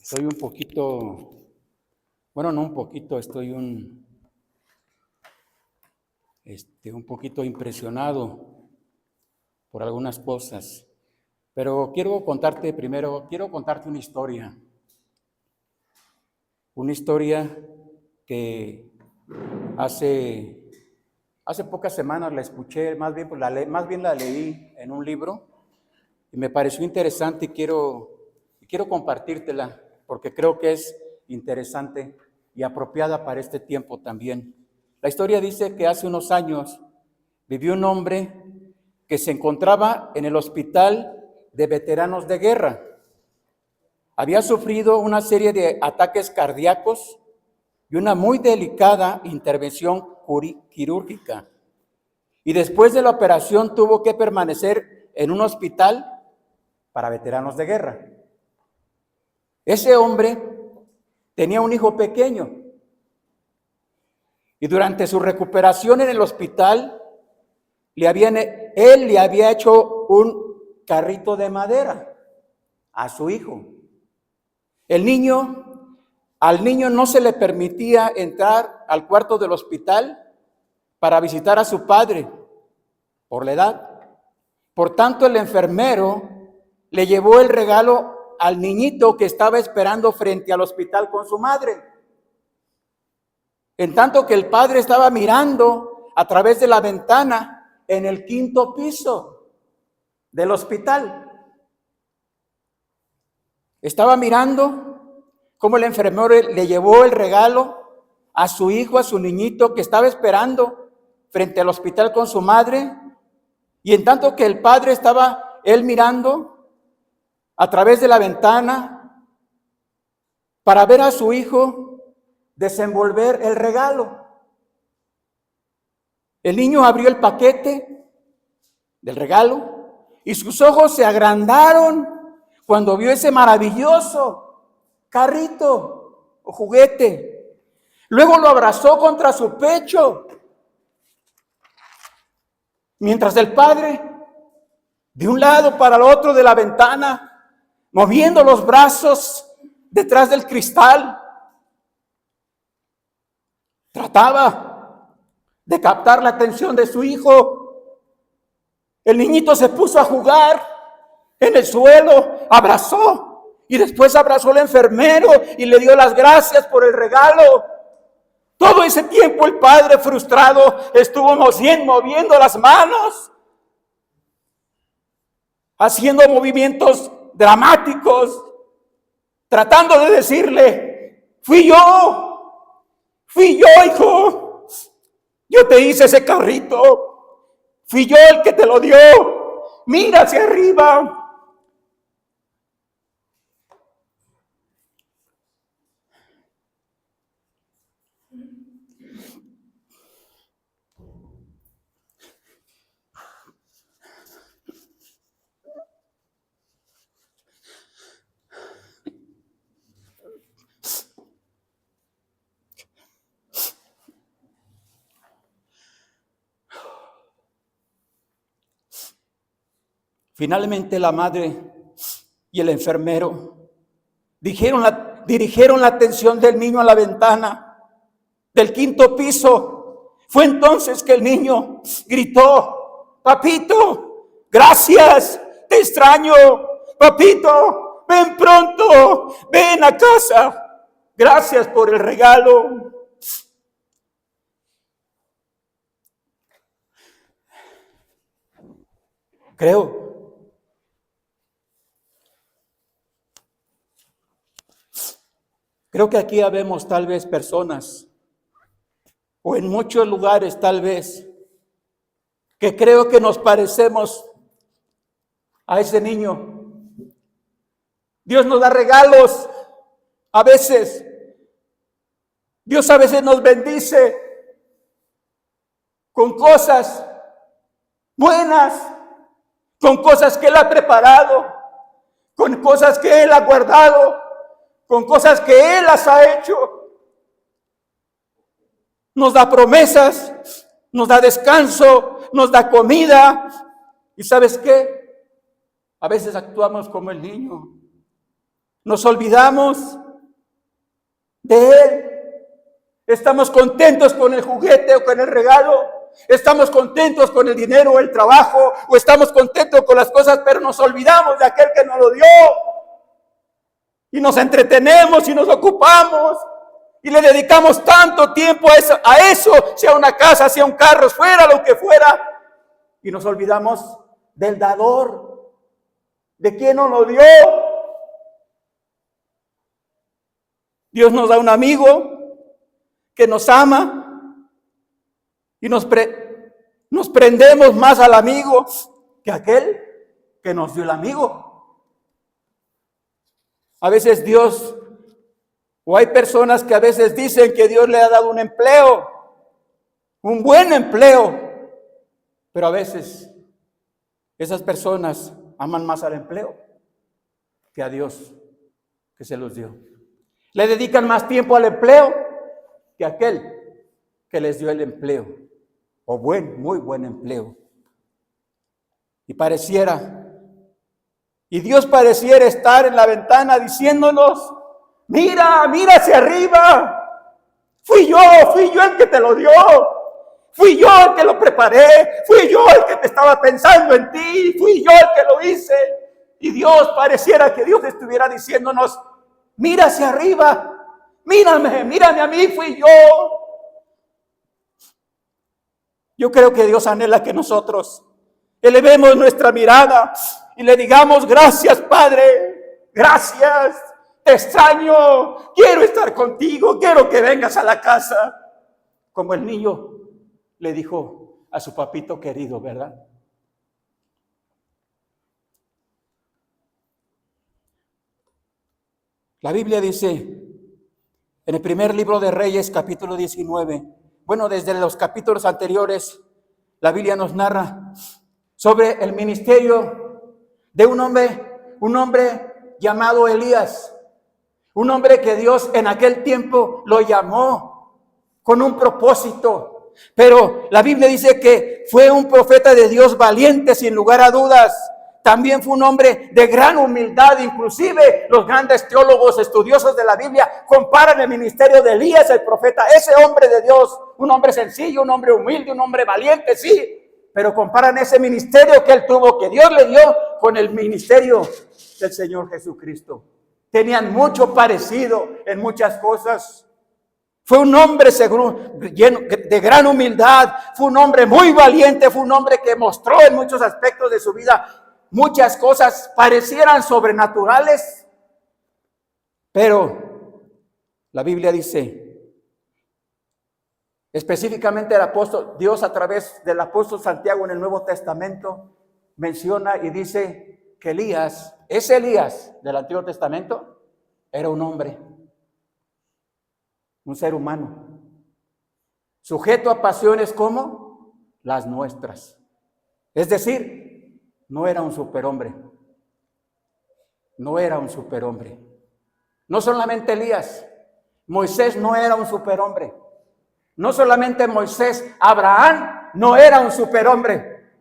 Estoy un poquito, bueno, no un poquito, estoy un poquito impresionado por algunas cosas. Pero quiero contarte una historia que hace pocas semanas la escuché, más bien la leí en un libro y me pareció interesante y quiero compartírtela porque creo que es interesante y apropiada para este tiempo también. La historia dice que hace unos años vivió un hombre que se encontraba en el hospital de veteranos de guerra. Había sufrido una serie de ataques cardíacos y una muy delicada intervención quirúrgica. Y después de la operación tuvo que permanecer en un hospital para veteranos de guerra. Ese hombre tenía un hijo pequeño y durante su recuperación en el hospital él le había hecho un carrito de madera a su hijo. Al niño no se le permitía entrar al cuarto del hospital para visitar a su padre por la edad. Por tanto, el enfermero le llevó el regalo al niñito que estaba esperando frente al hospital con su madre. En tanto que el padre estaba mirando a través de la ventana en el 5º piso del hospital. Estaba mirando cómo el enfermero le llevó el regalo a su hijo, a su niñito que estaba esperando frente al hospital con su madre. Y en tanto que el padre estaba él mirando a través de la ventana para ver a su hijo desenvolver el regalo. El niño abrió el paquete del regalo y sus ojos se agrandaron cuando vio ese maravilloso carrito o juguete. Luego lo abrazó contra su pecho, mientras el padre, de un lado para el otro de la ventana, moviendo los brazos detrás del cristal, trataba de captar la atención de su hijo. El niñito se puso a jugar en el suelo, abrazó y después abrazó al enfermero y le dio las gracias por el regalo. Todo ese tiempo el padre frustrado estuvo moviendo las manos, haciendo movimientos dramáticos, tratando de decirle: fui yo, hijo, yo te hice ese carrito, fui yo el que te lo dio, mira hacia arriba. Finalmente la madre y el enfermero dirigieron la atención del niño a la ventana del 5º piso. Fue entonces que el niño gritó: papito, gracias, te extraño, papito, ven pronto, ven a casa, gracias por el regalo. Creo que aquí habemos tal vez personas, o en muchos lugares tal vez, que creo que nos parecemos a ese niño. Dios nos da regalos a veces. Dios a veces nos bendice con cosas buenas, con cosas que Él ha preparado, con cosas que Él ha guardado, con cosas que Él las ha hecho. Nos da promesas, nos da descanso, nos da comida. ¿Y sabes qué? A veces actuamos como el niño. Nos olvidamos de Él. Estamos contentos con el juguete o con el regalo. Estamos contentos con el dinero o el trabajo. O estamos contentos con las cosas, pero nos olvidamos de aquel que nos lo dio. Y nos entretenemos y nos ocupamos. Y le dedicamos tanto tiempo a eso, sea una casa, sea un carro, fuera lo que fuera. Y nos olvidamos del dador, de quien nos lo dio. Dios nos da un amigo que nos ama y nos prendemos más al amigo que aquel que nos dio el amigo. A veces Dios, o hay personas que a veces dicen que Dios le ha dado un empleo, un buen empleo, pero a veces esas personas aman más al empleo que a Dios que se los dio. Le dedican más tiempo al empleo que a aquel que les dio el empleo, o muy buen empleo. Y Dios pareciera estar en la ventana diciéndonos: mira hacia arriba, fui yo el que te lo dio, fui yo el que lo preparé, fui yo el que te estaba pensando en ti, fui yo el que lo hice. Y Dios pareciera que Dios estuviera diciéndonos: mira hacia arriba, mírame a mí, fui yo. Yo creo que Dios anhela que nosotros elevemos nuestra mirada y le digamos: gracias, Padre, gracias, te extraño, quiero estar contigo, quiero que vengas a la casa. Como el niño le dijo a su papito querido, ¿verdad? La Biblia dice en el primer libro de Reyes, capítulo 19, bueno, desde los capítulos anteriores, la Biblia nos narra sobre el ministerio de un hombre llamado Elías, un hombre que Dios en aquel tiempo lo llamó con un propósito, pero la Biblia dice que fue un profeta de Dios valiente, sin lugar a dudas. También fue un hombre de gran humildad. Inclusive los grandes teólogos estudiosos de la Biblia comparan el ministerio de Elías, el profeta, ese hombre de Dios, un hombre sencillo, un hombre humilde, un hombre valiente, sí, pero comparan ese ministerio que él tuvo, que Dios le dio, con el ministerio del Señor Jesucristo. Tenían mucho parecido en muchas cosas. Fue un hombre lleno de gran humildad, fue un hombre muy valiente, fue un hombre que mostró en muchos aspectos de su vida muchas cosas parecieran sobrenaturales, pero la Biblia dice, específicamente Dios a través del apóstol Santiago en el Nuevo Testamento menciona y dice que ese Elías del Antiguo Testamento, era un hombre, un ser humano, sujeto a pasiones como las nuestras. Es decir, no era un superhombre. No era un superhombre. No solamente Elías, Moisés no era un superhombre. No solamente Moisés, Abraham no era un superhombre.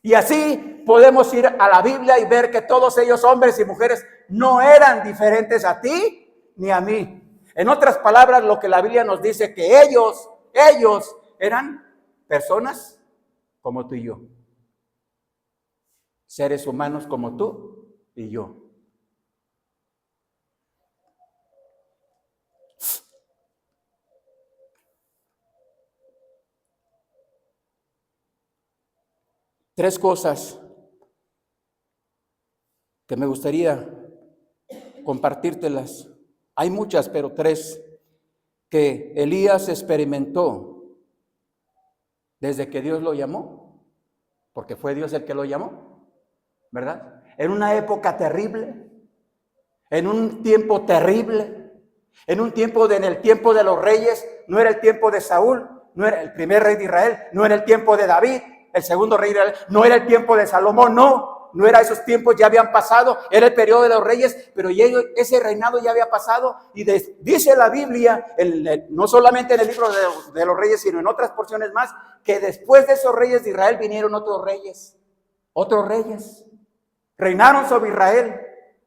Y así podemos ir a la Biblia y ver que todos ellos, hombres y mujeres, no eran diferentes a ti ni a mí. En otras palabras, lo que la Biblia nos dice, que ellos eran personas como tú y yo. Seres humanos como tú y yo. Tres cosas que me gustaría compartírtelas. Hay muchas, pero tres que Elías experimentó desde que Dios lo llamó, porque fue Dios el que lo llamó, ¿verdad? En una época terrible, en un tiempo terrible, en un tiempo en el tiempo de los reyes. No era el tiempo de Saúl, no era el primer rey de Israel, no era el tiempo de David, el segundo rey de Israel, no era el tiempo de Salomón, no era esos tiempos, ya habían pasado, era el periodo de los reyes, pero ese reinado ya había pasado. Y dice la Biblia, no solamente en el libro de los reyes, sino en otras porciones más, que después de esos reyes de Israel vinieron otros reyes, reinaron sobre Israel.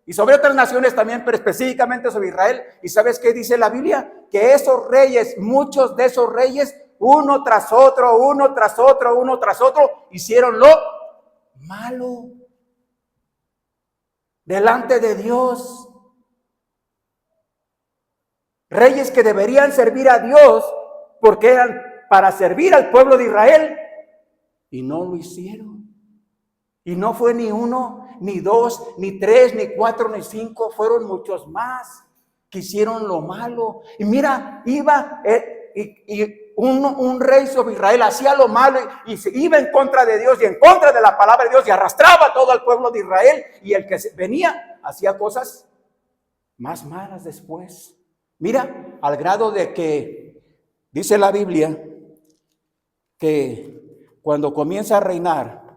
y sobre otras naciones también, pero específicamente sobre Israel. ¿Y sabes qué dice la Biblia? Que esos reyes, muchos de esos reyes, uno tras otro, hicieron lo malo delante de Dios. Reyes que deberían servir a Dios porque eran para servir al pueblo de Israel y no lo hicieron. Y no fue ni uno, ni dos, ni tres, ni cuatro, ni cinco, fueron muchos más que hicieron lo malo. Y mira, iba un rey sobre Israel, hacía lo malo y se iba en contra de Dios y en contra de la palabra de Dios y arrastraba a todo el pueblo de Israel, y el que venía hacía cosas más malas después. Mira, al grado de que dice la Biblia que cuando comienza a reinar,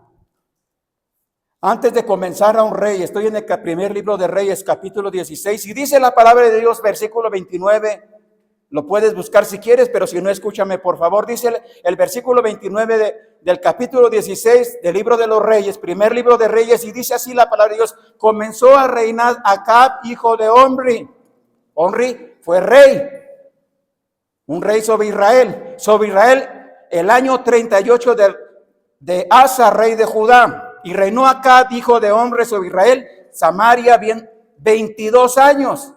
antes de comenzar a un rey, estoy en el primer libro de Reyes, capítulo 16, y dice la palabra de Dios, versículo 29, lo puedes buscar si quieres, pero si no, escúchame por favor. Dice el versículo 29 del capítulo 16 del libro de los Reyes, primer libro de Reyes, y dice así la palabra de Dios: comenzó a reinar Acab, hijo de Omri. Omri fue rey, un rey sobre Israel. Sobre Israel el año 38 de Asa, rey de Judá. Y reinó Acab, hijo de Omri, sobre Israel, Samaria, bien 22 años.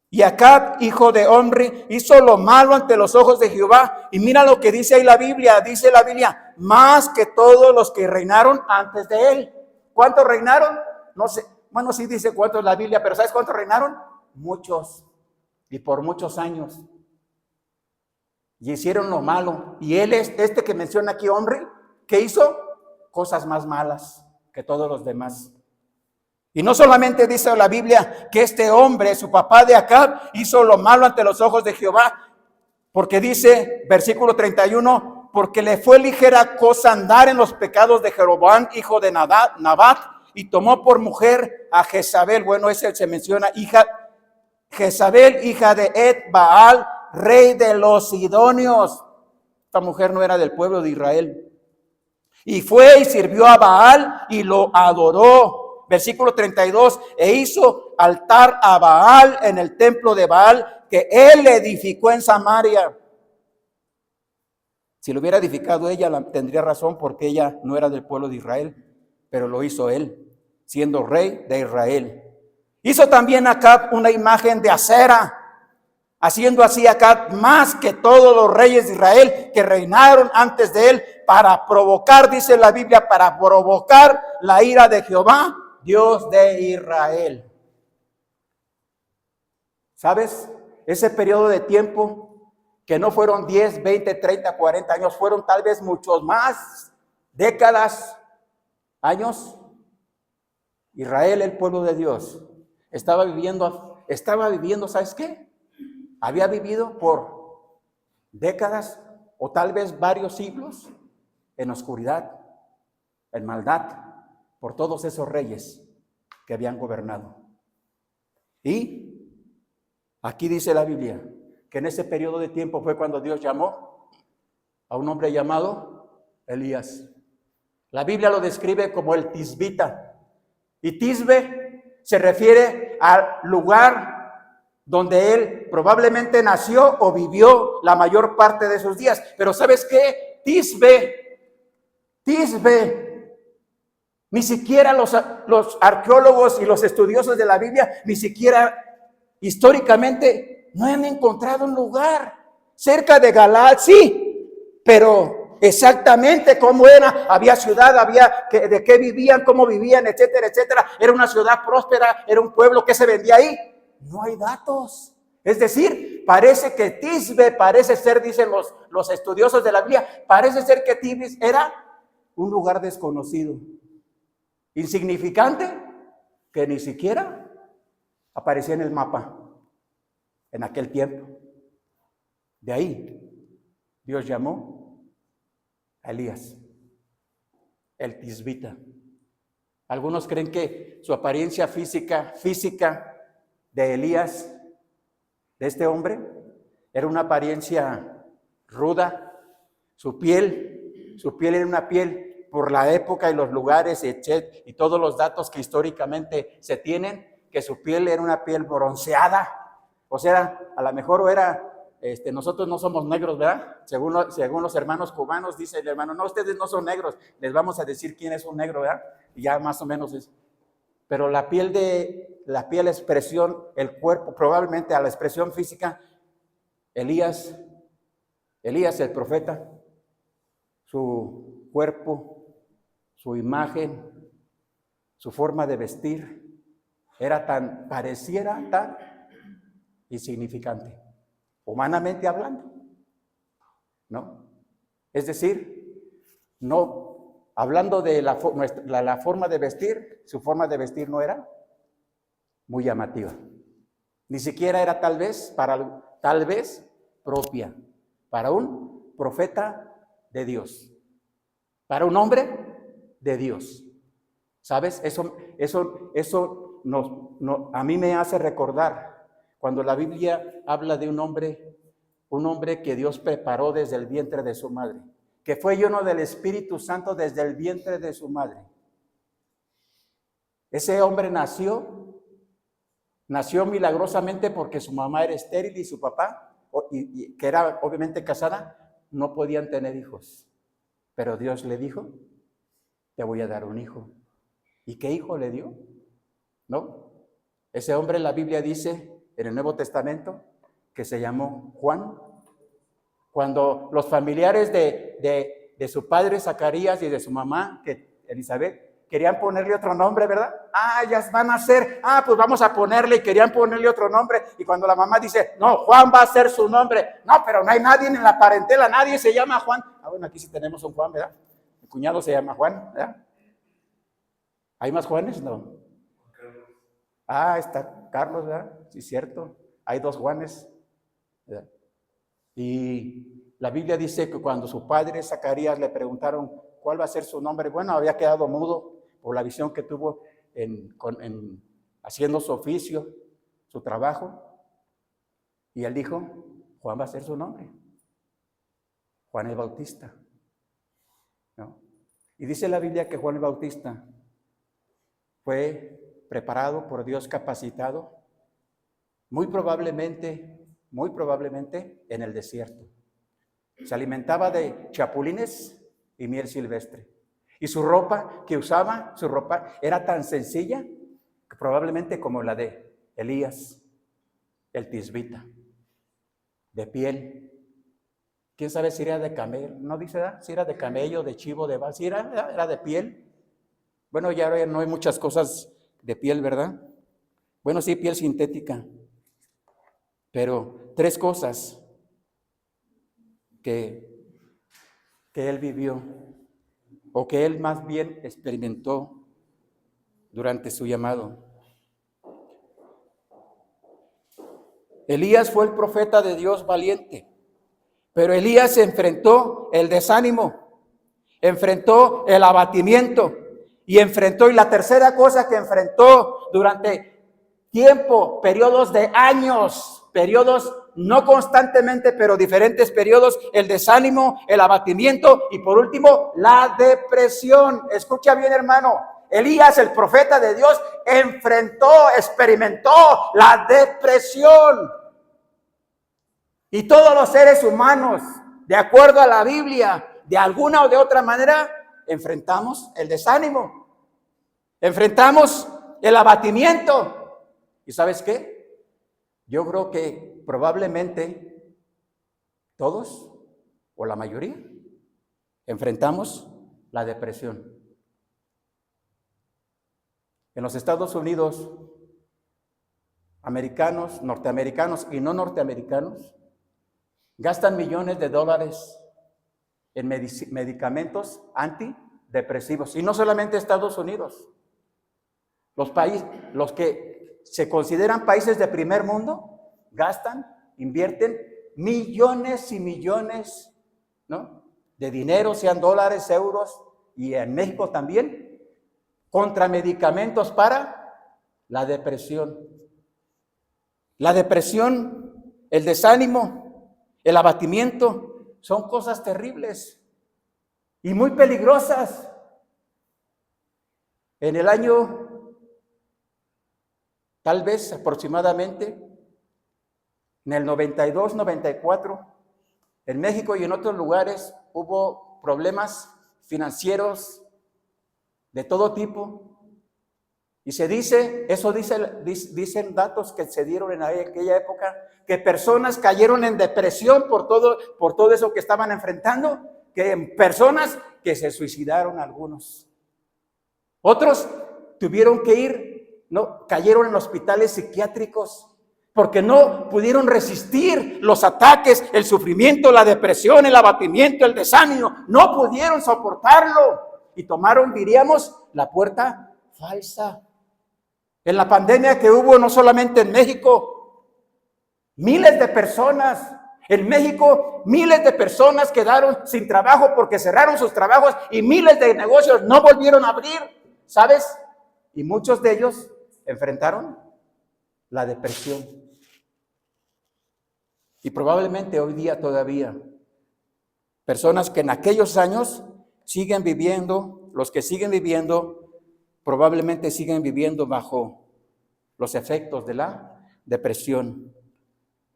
Y Acab, hijo de Omri, hizo lo malo ante los ojos de Jehová. Y mira lo que dice ahí la Biblia. Dice la Biblia: más que todos los que reinaron antes de él. ¿Cuántos reinaron? No sé. Bueno, sí dice cuántos la Biblia, pero ¿sabes cuántos reinaron? Muchos. Y por muchos años. Y hicieron lo malo. Y él es este que menciona aquí, Omri, ¿qué hizo? Cosas más malas que todos los demás. Y no solamente dice la Biblia que este hombre, su papá de Acab, hizo lo malo ante los ojos de Jehová, porque dice, versículo 31, porque le fue ligera cosa andar en los pecados de Jeroboam, hijo de Nabat, y tomó por mujer a Jezabel. Bueno, ese se menciona, Jezabel, hija de Et Baal, rey de los Sidonios. Esta mujer no era del pueblo de Israel. Y fue y sirvió a Baal y lo adoró. Versículo 32, e hizo altar a Baal en el templo de Baal que él edificó en Samaria. Si lo hubiera edificado ella, tendría razón, porque ella no era del pueblo de Israel, pero lo hizo él, siendo rey de Israel. Hizo también Acab una imagen de acera, haciendo así Acab más que todos los reyes de Israel que reinaron antes de él, para provocar, dice la Biblia, para provocar la ira de Jehová, Dios de Israel. ¿Sabes? Ese periodo de tiempo, que no fueron 10, 20, 30, 40 años, fueron tal vez muchos más, décadas, años. Israel, el pueblo de Dios, estaba viviendo, ¿sabes qué? Había vivido por décadas o tal vez varios siglos en oscuridad, en maldad, por todos esos reyes que habían gobernado. Y aquí dice la Biblia que en ese periodo de tiempo fue cuando Dios llamó a un hombre llamado Elías. La Biblia lo describe como el Tisbita. Y Tisbe se refiere al lugar donde él probablemente nació o vivió la mayor parte de sus días. Pero ¿sabes qué? Tisbe, ni siquiera los arqueólogos y los estudiosos de la Biblia, ni siquiera históricamente, no han encontrado un lugar cerca de Galaad, sí, pero exactamente cómo era, había ciudad, de qué vivían, cómo vivían, etcétera, etcétera. Era una ciudad próspera, era un pueblo que se vendía ahí. No hay datos. Es decir, parece que Tisbe, parece ser, dicen los estudiosos de la Biblia, parece ser que Tisbe era un lugar desconocido, insignificante, que ni siquiera aparecía en el mapa en aquel tiempo. De ahí Dios llamó a Elías, el Tisbita. Algunos creen que su apariencia física de Elías, de este hombre, era una apariencia ruda. Su piel era una piel por la época y los lugares y todos los datos que históricamente se tienen, que su piel era una piel bronceada. O sea, a lo mejor nosotros no somos negros, ¿verdad? Según los hermanos cubanos, dice el hermano, no, ustedes no son negros, les vamos a decir quién es un negro, ¿verdad? Y ya más o menos es. Pero la piel, la expresión, el cuerpo, probablemente a la expresión física, Elías el profeta, su cuerpo, su imagen, su forma de vestir, pareciera tan insignificante, humanamente hablando, ¿no? Es decir, no, hablando de la forma de vestir, su forma de vestir no era muy llamativa, ni siquiera era tal vez propia para un profeta de Dios, para un hombre de Dios. ¿Sabes? Eso a mí me hace recordar cuando la Biblia habla de un hombre que Dios preparó desde el vientre de su madre, que fue lleno del Espíritu Santo desde el vientre de su madre. Ese hombre nació milagrosamente porque su mamá era estéril y su papá, que era obviamente casada, no podían tener hijos. Pero Dios le dijo, te voy a dar un hijo. ¿Y qué hijo le dio? ¿No? Ese hombre, la Biblia dice en el Nuevo Testamento que se llamó Juan. Cuando los familiares de su padre Zacarías y de su mamá, Elizabeth, querían ponerle otro nombre, ¿verdad? Ya van a ser, pues vamos a ponerle, y querían ponerle otro nombre. Y cuando la mamá dice, no, Juan va a ser su nombre. No, pero no hay nadie en la parentela, nadie se llama Juan. Bueno, aquí sí tenemos un Juan, ¿verdad? Mi cuñado se llama Juan, ¿verdad? ¿Hay más Juanes? No. Está Carlos, ¿verdad? Sí, cierto. Hay 2 Juanes, ¿verdad? Y la Biblia dice que cuando su padre Zacarías le preguntaron cuál va a ser su nombre, bueno, había quedado mudo por la visión que tuvo haciendo su oficio, su trabajo. Y él dijo, Juan va a ser su nombre. Juan el Bautista, ¿no? Y dice la Biblia que Juan el Bautista fue preparado por Dios, capacitado, muy probablemente en el desierto. Se alimentaba de chapulines y miel silvestre. Y su ropa que usaba, era tan sencilla que probablemente como la de Elías, el tisbita, de piel. ¿Quién sabe si era de camello? No dice, si era de camello, de chivo, de vaca, si era de piel. Bueno, ya no hay muchas cosas de piel, ¿verdad? Bueno, sí, piel sintética. Pero 3 cosas que él vivió, o que él más bien experimentó durante su llamado. Elías fue el profeta de Dios valiente, pero Elías enfrentó el desánimo, enfrentó el abatimiento y la tercera cosa que enfrentó durante periodos de años, periodos no constantemente, pero diferentes periodos, el desánimo, el abatimiento y por último, la depresión. Escucha bien, hermano. Elías, el profeta de Dios, experimentó la depresión. Y todos los seres humanos, de acuerdo a la Biblia, de alguna o de otra manera, enfrentamos el desánimo, enfrentamos el abatimiento. ¿Y sabes qué? Yo creo que probablemente todos, o la mayoría, enfrentamos la depresión. En los Estados Unidos, americanos, norteamericanos y no norteamericanos, gastan millones de dólares en medicamentos antidepresivos. Y no solamente Estados Unidos. Los que se consideran países de primer mundo, invierten millones y millones, ¿no?, de dinero, sean dólares, euros, y en México también, contra medicamentos para la depresión. La depresión, el desánimo, el abatimiento, son cosas terribles y muy peligrosas. En el año, tal vez aproximadamente, en el 92, 94, en México y en otros lugares hubo problemas financieros de todo tipo. Y se dice, dicen datos que se dieron en aquella época, que personas cayeron en depresión por todo eso que estaban enfrentando, que personas que se suicidaron algunos. Otros tuvieron que ir, cayeron en hospitales psiquiátricos porque no pudieron resistir los ataques, el sufrimiento, la depresión, el abatimiento, el desánimo. No pudieron soportarlo y tomaron, diríamos, la puerta falsa. En la pandemia que hubo no solamente en México, miles de personas, en México miles de personas quedaron sin trabajo porque cerraron sus trabajos y miles de negocios no volvieron a abrir, ¿sabes? Y muchos de ellos enfrentaron la depresión. Y probablemente hoy día todavía, personas que en aquellos años siguen viviendo, los que siguen viviendo, probablemente siguen viviendo bajo los efectos de la depresión.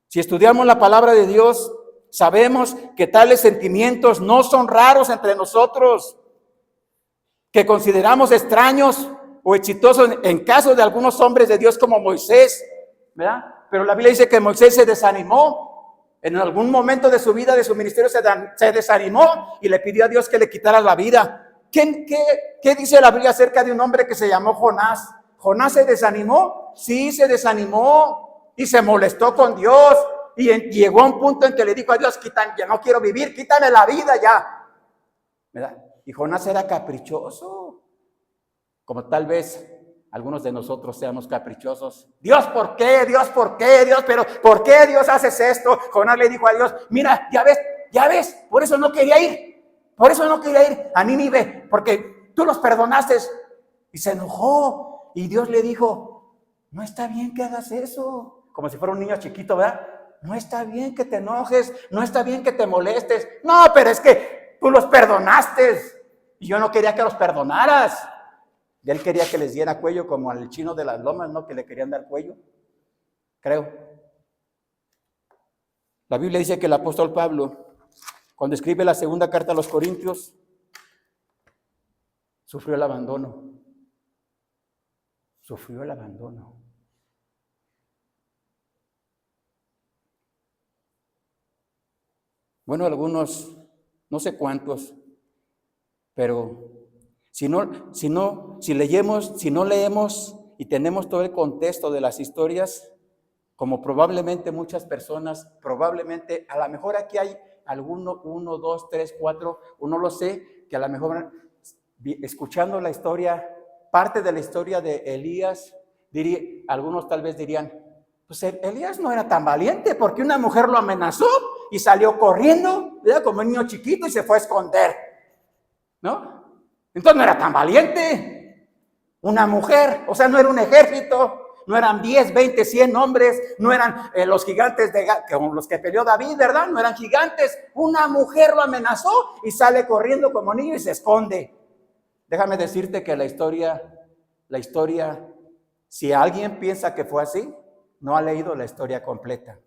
Si estudiamos la palabra de Dios, sabemos que tales sentimientos no son raros entre nosotros, que consideramos extraños o exitosos en caso de algunos hombres de Dios como Moisés, ¿verdad? Pero la Biblia dice que Moisés se desanimó. En algún momento de su vida, de su ministerio, se desanimó y le pidió a Dios que le quitara la vida. ¿Qué dice la Biblia acerca de un hombre que se llamó Jonás? ¿Jonás se desanimó? Sí, se desanimó y se molestó con Dios. Y llegó a un punto en que le dijo a Dios, ya no quiero vivir, quítame la vida ya. ¿Verdad? Y Jonás era caprichoso, como tal vez algunos de nosotros seamos caprichosos. Dios, ¿por qué? Dios, ¿por qué? Dios, pero ¿por qué Dios haces esto? Jonás le dijo a Dios, mira, ya ves, por eso no quería ir. Por eso no quería ir a Nínive, porque tú los perdonaste. Y se enojó. Y Dios le dijo, no está bien que hagas eso. Como si fuera un niño chiquito, ¿verdad? No está bien que te enojes, no está bien que te molestes. No, pero es que tú los perdonaste. Y yo no quería que los perdonaras. Y él quería que les diera cuello como al chino de las lomas, ¿no? Que le querían dar cuello. Creo. La Biblia dice que el apóstol Pablo, cuando escribe la segunda carta a los Corintios, sufrió el abandono. Sufrió el abandono. Bueno, algunos, no sé cuántos, pero si no leemos y tenemos todo el contexto de las historias, como probablemente muchas personas, probablemente, a lo mejor aquí hay uno, dos, tres, cuatro, uno lo sé, que a lo mejor escuchando la historia, parte de la historia de Elías, algunos tal vez dirían, pues Elías no era tan valiente porque una mujer lo amenazó y salió corriendo, ¿verdad? Como un niño chiquito y se fue a esconder, ¿no? Entonces no era tan valiente. Una mujer, o sea, no era un ejército, no eran 10, 20, 100 hombres, no eran los gigantes con los que peleó David, ¿verdad? No eran gigantes. Una mujer lo amenazó y sale corriendo como niño y se esconde. Déjame decirte que la historia, si alguien piensa que fue así, no ha leído la historia completa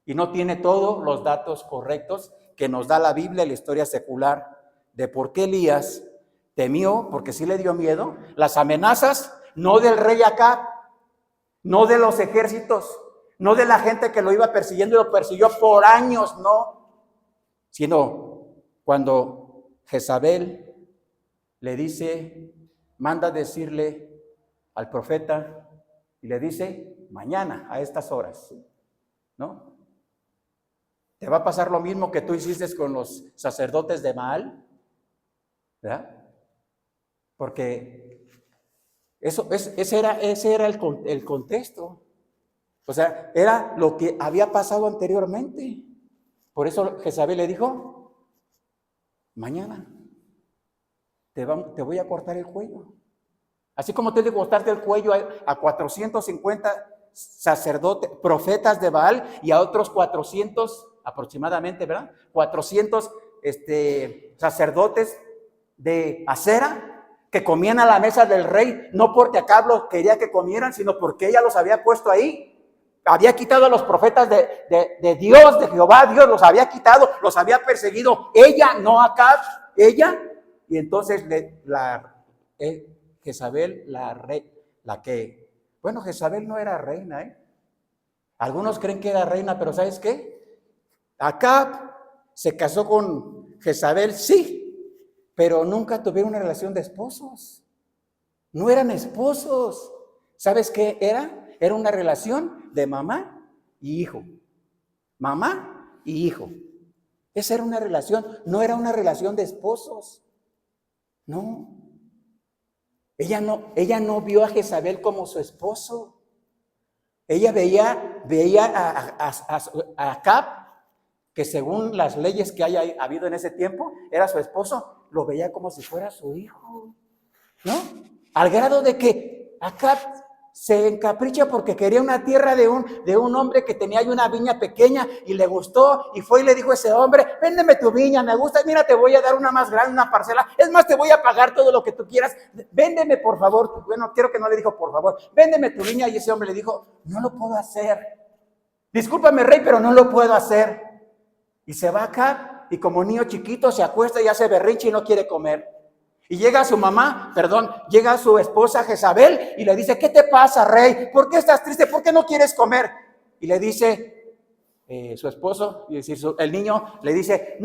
y no tiene todos los datos correctos que nos da la Biblia y la historia secular de por qué Elías temió, porque sí le dio miedo, las amenazas, no del rey Acab, no de los ejércitos, no de la gente que lo iba persiguiendo y lo persiguió por años, no, sino cuando Jezabel le dice, manda decirle al profeta y le dice, mañana a estas horas, ¿no? Te va a pasar lo mismo que tú hiciste con los sacerdotes de Baal, ¿verdad? Porque ese era el contexto. O sea, era lo que había pasado anteriormente. Por eso Jezabel le dijo, mañana te voy a cortar el cuello. Así como te de cortarte el cuello a 450 sacerdotes, profetas de Baal y a otros 400 aproximadamente, ¿verdad? 400 sacerdotes de Acera, que comían a la mesa del rey, no porque Acab los quería que comieran, sino porque ella los había puesto ahí. Había quitado a los profetas de Dios, de Jehová. Dios los había quitado, los había perseguido. Ella, no Acab, ella. Y entonces Jezabel, bueno, Jezabel no era reina, ¿eh? Algunos creen que era reina, pero ¿sabes qué? Acab se casó con Jezabel, sí, pero nunca tuvieron una relación de esposos. No eran esposos. ¿Sabes qué era? Era una relación de mamá y hijo. Mamá y hijo. Esa era una relación, no era una relación de esposos. No. Ella no vio a Jezabel como su esposo. Ella veía a Acab, que según las leyes que haya habido en ese tiempo, era su esposo, lo veía como si fuera su hijo, ¿no? Al grado de que Acab se encapricha porque quería una tierra de un hombre que tenía ahí una viña pequeña y le gustó, y fue y le dijo a ese hombre: véndeme tu viña, me gusta, mira, te voy a dar una más grande, una parcela, es más, te voy a pagar todo lo que tú quieras, véndeme por favor. Bueno, quiero que no le dijo por favor, véndeme tu viña, y ese hombre le dijo: no lo puedo hacer, discúlpame rey, pero no lo puedo hacer. Y se va acá, y como niño chiquito se acuesta y hace berrinche y no quiere comer. Y llega llega su esposa Jezabel y le dice: ¿qué te pasa, rey? ¿Por qué estás triste? ¿Por qué no quieres comer? Y le dice su esposo, es decir, el niño, le dice: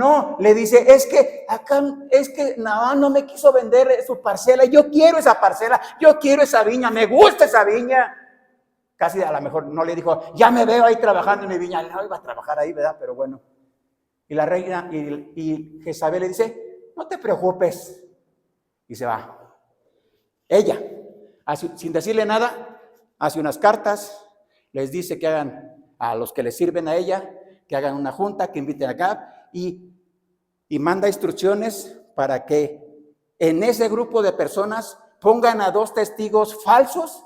es que Naamán no me quiso vender su parcela, yo quiero esa parcela, yo quiero esa viña, me gusta esa viña. Casi a lo mejor no le dijo: ya me veo ahí trabajando en mi viña, no iba a trabajar ahí, ¿verdad? Pero bueno. Y la reina, y Jezabel le dice: no te preocupes. Y se va. Ella, sin decirle nada, hace unas cartas, les dice que hagan, a los que le sirven a ella, que hagan una junta, que inviten a Acab, y manda instrucciones para que en ese grupo de personas pongan a 2 testigos falsos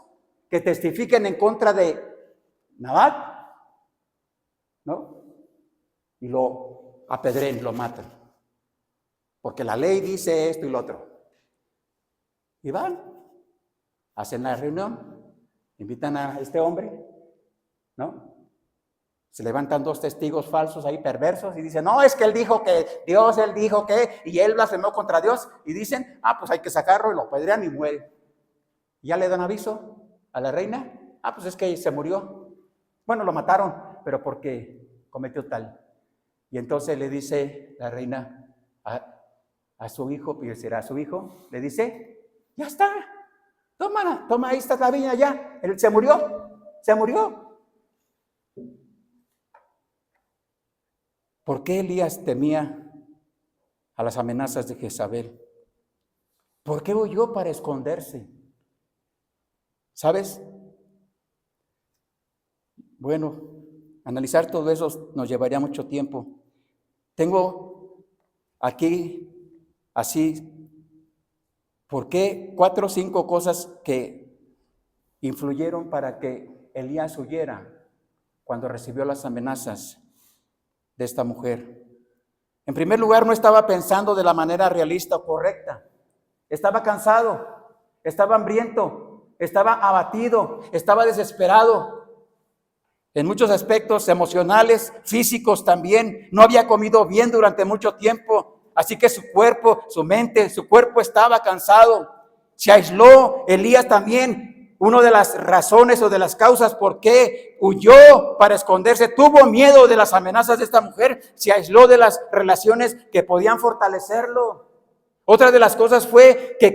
que testifiquen en contra de Nabal, ¿no? Y lo apedreen, lo matan. Porque la ley dice esto y lo otro. Y van, hacen la reunión, invitan a este hombre, ¿no? Se levantan 2 testigos falsos ahí, perversos, y dicen: no, es que él dijo que, y él blasfemó contra Dios. Y dicen: pues hay que sacarlo, y lo apedrean y muere. Y ya le dan aviso a la reina: pues es que se murió. Bueno, lo mataron, pero porque cometió tal. Y entonces le dice la reina a su hijo, y será su hijo, le dice: ya está, toma, ahí está la viña ya. Él se murió. ¿Por qué Elías temía a las amenazas de Jezabel? ¿Por qué huyó para esconderse? ¿Sabes? Bueno, analizar todo eso nos llevaría mucho tiempo. Tengo aquí así, ¿por qué 4 o 5 cosas que influyeron para que Elías huyera cuando recibió las amenazas de esta mujer? En primer lugar, no estaba pensando de la manera realista o correcta. Estaba cansado, estaba hambriento, estaba abatido, estaba desesperado. En muchos aspectos emocionales, físicos también. No había comido bien durante mucho tiempo. Así que su cuerpo, su mente, su cuerpo estaba cansado. Se aisló. Elías también, una de las razones o de las causas por qué huyó para esconderse, tuvo miedo de las amenazas de esta mujer, se aisló de las relaciones que podían fortalecerlo. Otra de las cosas fue que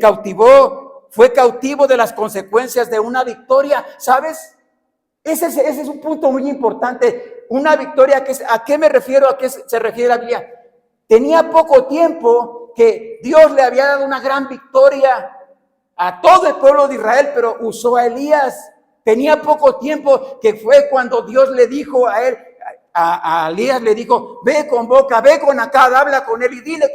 fue cautivo de las consecuencias de una victoria, ¿sabes? Ese es un punto muy importante. Una victoria, ¿a qué me refiero? ¿A qué se refiere la Biblia? Tenía poco tiempo que Dios le había dado una gran victoria a todo el pueblo de Israel, pero usó a Elías. Tenía poco tiempo que fue cuando Dios le dijo a él, a Elías le dijo: ve con Acab, habla con él y dile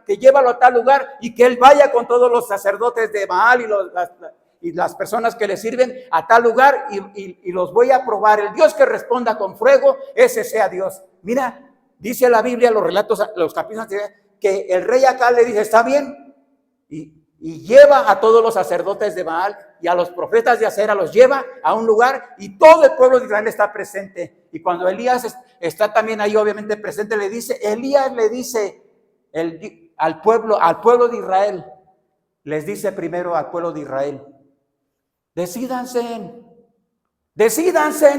que llévalo a tal lugar y que él vaya con todos los sacerdotes de Baal y las personas que le sirven a tal lugar y los voy a probar. El Dios que responda con fuego, ese sea Dios. Mira, dice la Biblia, los relatos, los capítulos, que el rey Acab le dice: está bien. Y y lleva a todos los sacerdotes de Baal y a los profetas de Acera, los lleva a un lugar y todo el pueblo de Israel está presente. Y cuando Elías está también ahí obviamente presente, Elías le dice al pueblo de Israel, les dice primero al pueblo de Israel, decídanse,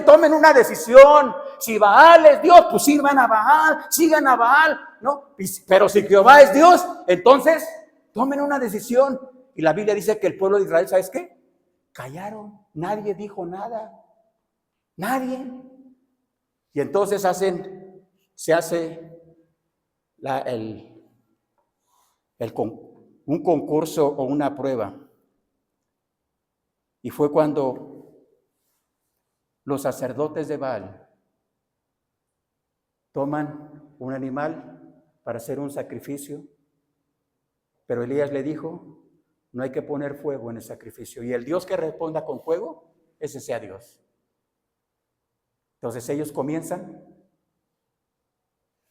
tomen una decisión. Si Baal es Dios, pues sirvan a Baal, sigan a Baal, ¿no? Pero si Jehová es Dios, entonces tomen una decisión. Y la Biblia dice que el pueblo de Israel, ¿sabes qué? Callaron, nadie dijo nada, nadie. Y entonces se hace un concurso o una prueba. Y fue cuando los sacerdotes de Baal toman un animal para hacer un sacrificio, pero Elías le dijo, no hay que poner fuego en el sacrificio, y el Dios que responda con fuego, ese sea Dios. Entonces ellos comienzan,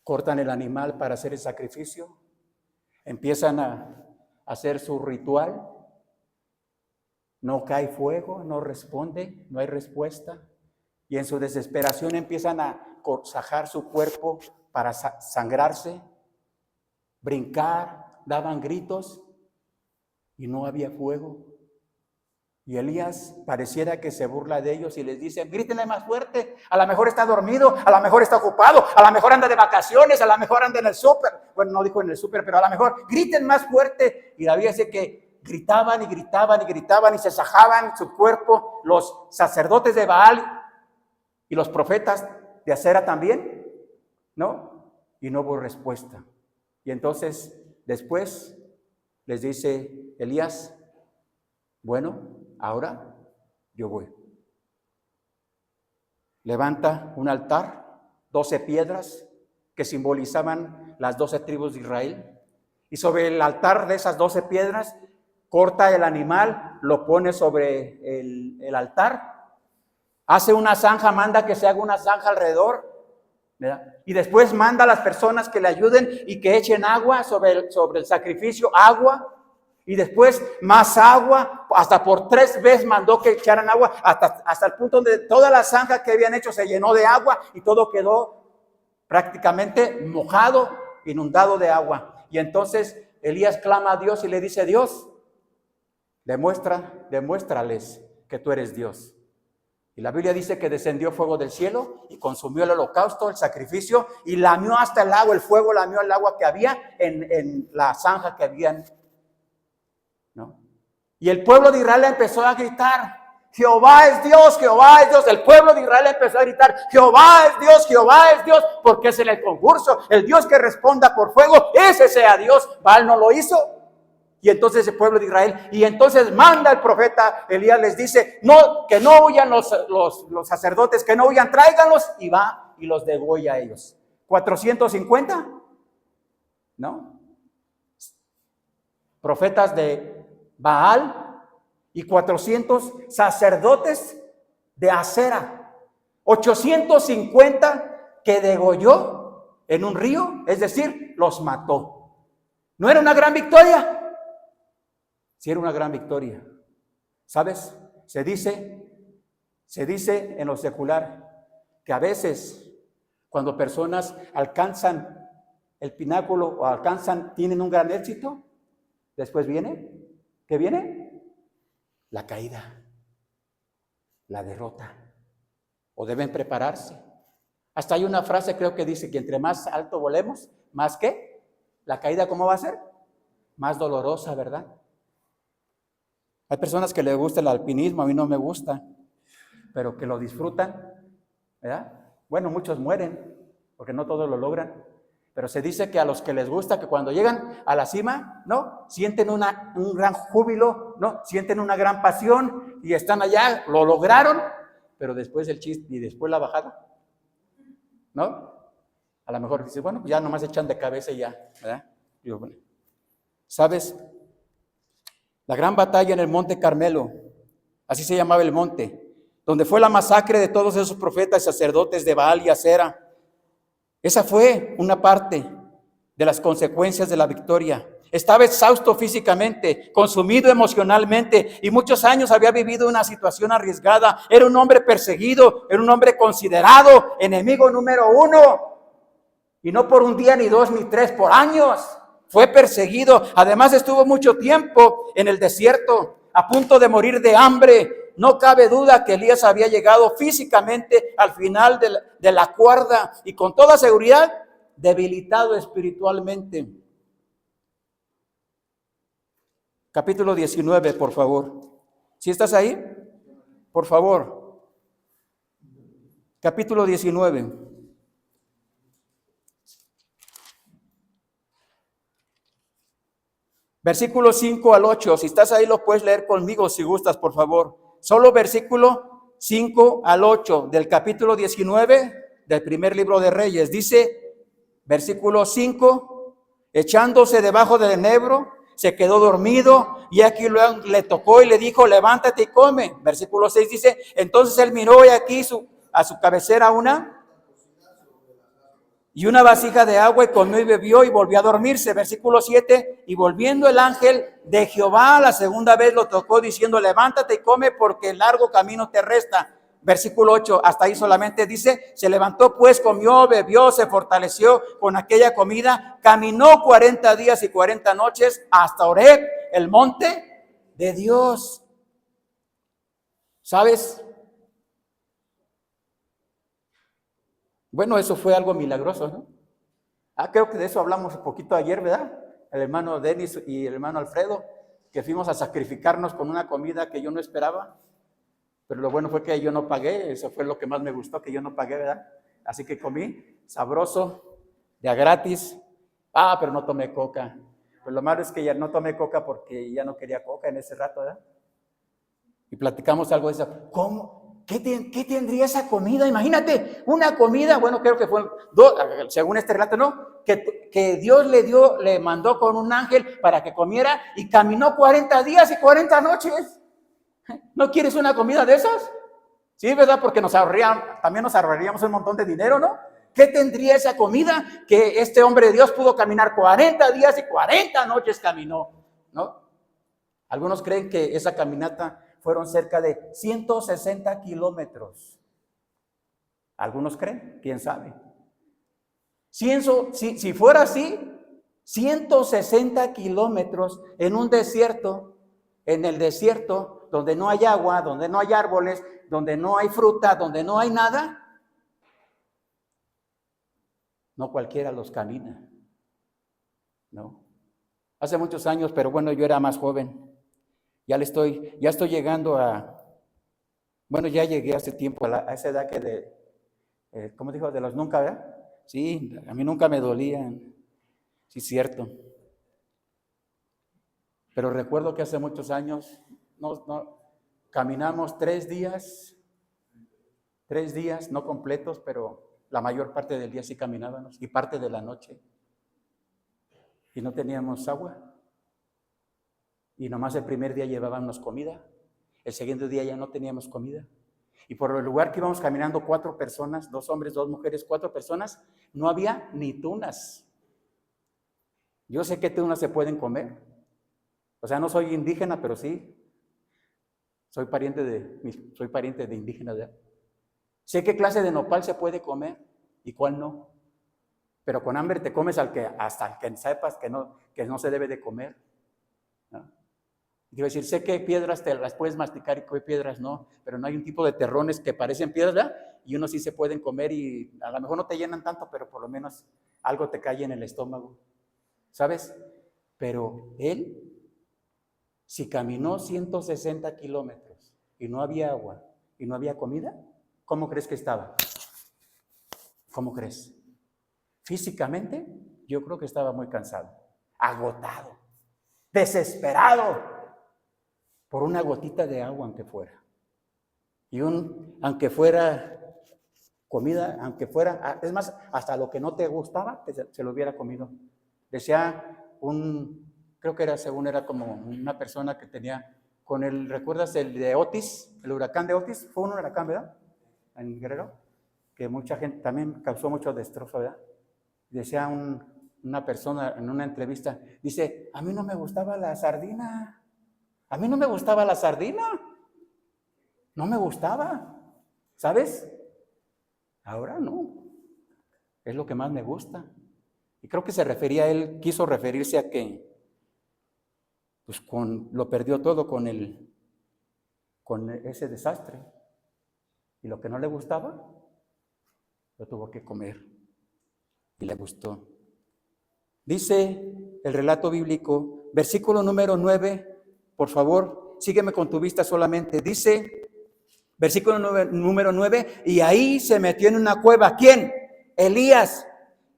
cortan el animal para hacer el sacrificio, empiezan a hacer su ritual, no cae fuego, no responde, no hay respuesta, y en su desesperación empiezan a corsajar su cuerpo para sangrarse, brincar, daban gritos y no había fuego. Y Elías pareciera que se burla de ellos y les dice, grítenle más fuerte, a lo mejor está dormido, a lo mejor está ocupado, a lo mejor anda de vacaciones, a lo mejor anda en el súper. Bueno, no dijo en el súper, pero a lo mejor griten más fuerte. Y la Biblia dice que gritaban y gritaban y gritaban y se sajaban su cuerpo los sacerdotes de Baal y los profetas de Acera también, ¿no? Y no hubo respuesta. Y entonces después les dice Elías, bueno, ahora yo voy. Levanta un altar, 12 piedras que simbolizaban las 12 tribus de Israel. Y sobre el altar de esas 12 piedras, corta el animal, lo pone sobre el altar, hace una zanja, manda que se haga una zanja alrededor, ¿verdad? Y después manda a las personas que le ayuden y que echen agua sobre el sacrificio, agua. Y después más agua, hasta por 3 veces mandó que echaran agua, hasta el punto donde toda la zanja que habían hecho se llenó de agua y todo quedó prácticamente mojado, inundado de agua. Y entonces Elías clama a Dios y le dice, Dios, demuéstrales que tú eres Dios. Y la Biblia dice que descendió fuego del cielo y consumió el holocausto, el sacrificio, y lamió hasta el agua, el fuego lamió el agua que había en la zanja que habían, ¿no? Y el pueblo de Israel empezó a gritar, Jehová es Dios, Jehová es Dios. El pueblo de Israel empezó a gritar, Jehová es Dios, porque es en el concurso, el Dios que responda por fuego, ese sea Dios. Baal no lo hizo. Y entonces el pueblo de Israel, y entonces manda el profeta Elías, les dice, no, que no huyan los sacerdotes, que no huyan, tráiganlos, y va y los degolla a ellos. 450, ¿no? Profetas de Baal y 400 sacerdotes de Acera. 850 que degolló en un río, es decir, los mató. ¿No era una gran victoria? Sí, era una gran victoria. ¿Sabes? Se dice en lo secular que a veces cuando personas alcanzan el pináculo o tienen un gran éxito, después viene, ¿qué viene? La caída, la derrota, o deben prepararse. Hasta hay una frase, creo que dice que entre más alto volemos, más ¿qué? La caída, ¿cómo va a ser? Más dolorosa, ¿verdad? Hay personas que les gusta el alpinismo, a mí no me gusta, pero que lo disfrutan, ¿verdad? Bueno, muchos mueren, porque no todos lo logran, pero se dice que a los que les gusta, que cuando llegan a la cima, ¿no? Sienten un gran júbilo, ¿no? Sienten una gran pasión y están allá, lo lograron, pero después el chiste y después la bajada, ¿no? A lo mejor dice, bueno, pues ya nomás echan de cabeza y ya, ¿verdad? Digo, bueno, ¿sabes? La gran batalla en el Monte Carmelo, así se llamaba el monte, donde fue la masacre de todos esos profetas y sacerdotes de Baal y Acera. Esa fue una parte de las consecuencias de la victoria. Estaba exhausto físicamente, consumido emocionalmente y muchos años había vivido una situación arriesgada. Era un hombre perseguido, era un hombre considerado enemigo número 1. Y no por un día, ni 2, ni 3, por años. Fue perseguido. Además estuvo mucho tiempo en el desierto, a punto de morir de hambre. No cabe duda que Elías había llegado físicamente al final de la cuerda y con toda seguridad debilitado espiritualmente. Capítulo 19, por favor. ¿Sí estás ahí? Por favor. Capítulo 19. Versículo 5 al 8. Si estás ahí lo puedes leer conmigo si gustas, por favor. Solo versículo 5 al 8 del capítulo 19 del primer libro de Reyes. Dice, versículo 5, echándose debajo del enebro, se quedó dormido y aquí le tocó y le dijo, levántate y come. Versículo 6 dice, entonces él miró y aquí a su cabecera una vasija de agua y comió y bebió y volvió a dormirse. Versículo 7, y volviendo el ángel de Jehová la segunda vez lo tocó diciendo, levántate y come porque el largo camino te resta. Versículo 8, hasta ahí solamente dice, se levantó pues, comió, bebió, se fortaleció con aquella comida, caminó 40 días y 40 noches hasta Horeb, el monte de Dios. ¿Sabes? Bueno, eso fue algo milagroso, ¿no? Creo que de eso hablamos un poquito ayer, ¿verdad? El hermano Denis y el hermano Alfredo, que fuimos a sacrificarnos con una comida que yo no esperaba. Pero lo bueno fue que yo no pagué, eso fue lo que más me gustó, que yo no pagué, ¿verdad? Así que comí, sabroso, de a gratis. Pero no tomé coca. Pues lo malo es que ya no tomé coca porque ya no quería coca en ese rato, ¿verdad? Y platicamos algo de eso. ¿Cómo? ¿Qué tendría esa comida? Imagínate, una comida, bueno, creo que fue según este relato, ¿no? Que Dios le mandó con un ángel para que comiera y caminó 40 días y 40 noches. ¿No quieres una comida de esas? Sí, ¿verdad? Porque también nos ahorraríamos un montón de dinero, ¿no? ¿Qué tendría esa comida que este hombre de Dios pudo caminar 40 días y 40 noches caminó, ¿no? Algunos creen que esa caminata fueron cerca de 160 kilómetros. Algunos creen, quién sabe. Si fuera así, 160 kilómetros en un desierto, en el desierto, donde no hay agua, donde no hay árboles, donde no hay fruta, donde no hay nada, no cualquiera los camina, ¿no? Hace muchos años, pero bueno, yo era más joven. Ya estoy llegando ya llegué hace tiempo a esa edad que ¿cómo dijo? De los nunca, ¿verdad? Sí, a mí nunca me dolían, sí, cierto. Pero recuerdo que hace muchos años, caminamos 3 días, no completos, pero la mayor parte del día sí caminábamos, y parte de la noche. Y no teníamos agua. Y nomás el primer día llevábamos comida, el siguiente día ya no teníamos comida. Y por el lugar que íbamos caminando 4 personas, 2 hombres, 2 mujeres, 4 personas, no había ni tunas. Yo sé que tunas se pueden comer. O sea, no soy indígena, pero sí, soy pariente de indígenas, ¿verdad? Sé qué clase de nopal se puede comer y cuál no. Pero con hambre te comes hasta que sepas que no se debe de comer, ¿no? Quiero decir, sé que piedras te las puedes masticar y qué piedras no, pero no hay un tipo de terrones que parecen piedras, ¿verdad? Y unos sí se pueden comer y a lo mejor no te llenan tanto, pero por lo menos algo te cae en el estómago, ¿sabes? Pero él, si caminó 160 kilómetros y no había agua y no había comida, ¿cómo crees que estaba? ¿Cómo crees? Físicamente, yo creo que estaba muy cansado, agotado, desesperado por una gotita de agua, aunque fuera. Y aunque fuera comida, es más, hasta lo que no te gustaba, se lo hubiera comido. Decía creo que era como una persona que tenía, ¿recuerdas el de Otis? El huracán de Otis, fue un huracán, ¿verdad? En Guerrero, que mucha gente también causó mucho destrozo, ¿verdad? Decía una persona en una entrevista, dice, a mí no me gustaba la sardina. A mí no me gustaba la sardina. No me gustaba. ¿Sabes? Ahora no. Es lo que más me gusta. Y creo que él quiso referirse a que pues lo perdió todo con ese desastre. Y lo que no le gustaba, lo tuvo que comer. Y le gustó. Dice el relato bíblico, versículo número 9, por favor, sígueme con tu vista solamente. Dice, versículo número 9, y ahí se metió en una cueva. ¿Quién? Elías.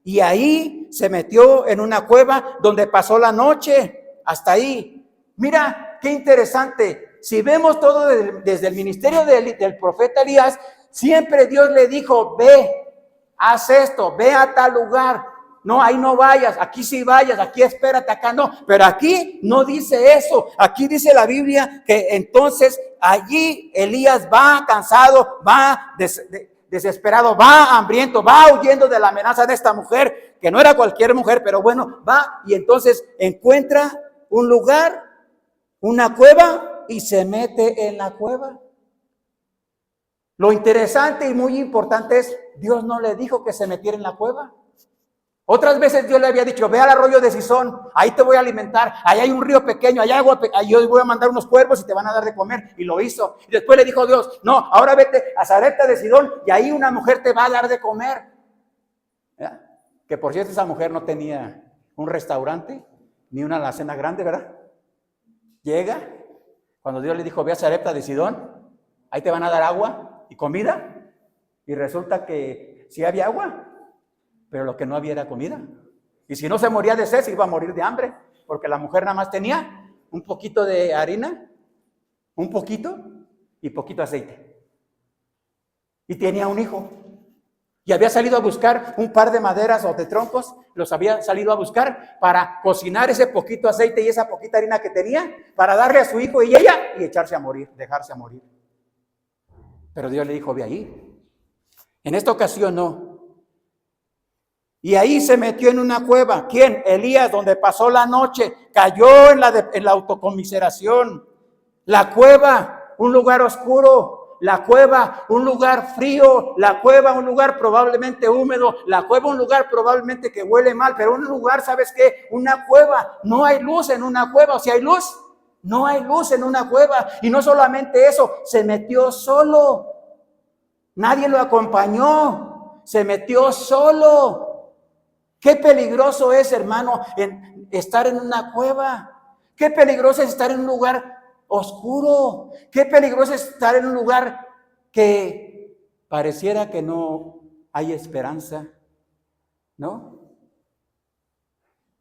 Y ahí se metió en una cueva donde pasó la noche. Hasta ahí. Mira, qué interesante. Si vemos todo desde el ministerio del profeta Elías, siempre Dios le dijo, ve, haz esto, ve a tal lugar. No, ahí no vayas, aquí sí vayas, aquí espérate, acá no. Pero aquí no dice eso. Aquí dice la Biblia que entonces allí Elías va cansado, va desesperado, va hambriento, va huyendo de la amenaza de esta mujer, que no era cualquier mujer, pero bueno, va y entonces encuentra un lugar, una cueva y se mete en la cueva. Lo interesante y muy importante es, Dios no le dijo que se metiera en la cueva. Otras veces Dios le había dicho, ve al arroyo de Sisón, ahí te voy a alimentar, ahí hay un río pequeño, ahí yo voy a mandar unos cuervos y te van a dar de comer, y lo hizo. Y después le dijo Dios, no, ahora vete a Sarepta de Sidón y ahí una mujer te va a dar de comer. ¿Ya? Que por cierto esa mujer no tenía un restaurante, ni una alacena grande, ¿verdad? Llega, cuando Dios le dijo, ve a Sarepta de Sidón, ahí te van a dar agua y comida, y resulta que sí había agua, pero lo que no había era comida. Y si no se moría de sed, se iba a morir de hambre, porque la mujer nada más tenía un poquito de harina, un poquito y poquito aceite. Y tenía un hijo. Y había salido a buscar un par de maderas o de troncos, los había salido a buscar para cocinar ese poquito aceite y esa poquita harina que tenía, para darle a su hijo y ella y echarse a morir, dejarse a morir. Pero Dios le dijo, ve ahí. En esta ocasión no. Y ahí se metió en una cueva. ¿Quién? Elías, donde pasó la noche. Cayó en la autocomiseración. La cueva, un lugar oscuro. La cueva, un lugar frío. La cueva, un lugar probablemente húmedo. La cueva, un lugar probablemente que huele mal. Pero un lugar, ¿sabes qué? Una cueva. No hay luz en una cueva. O si hay luz, no hay luz en una cueva. Y no solamente eso, se metió solo. Nadie lo acompañó. Se metió solo. Qué peligroso es, hermano, estar en una cueva. Qué peligroso es estar en un lugar oscuro. Qué peligroso es estar en un lugar que pareciera que no hay esperanza, ¿no?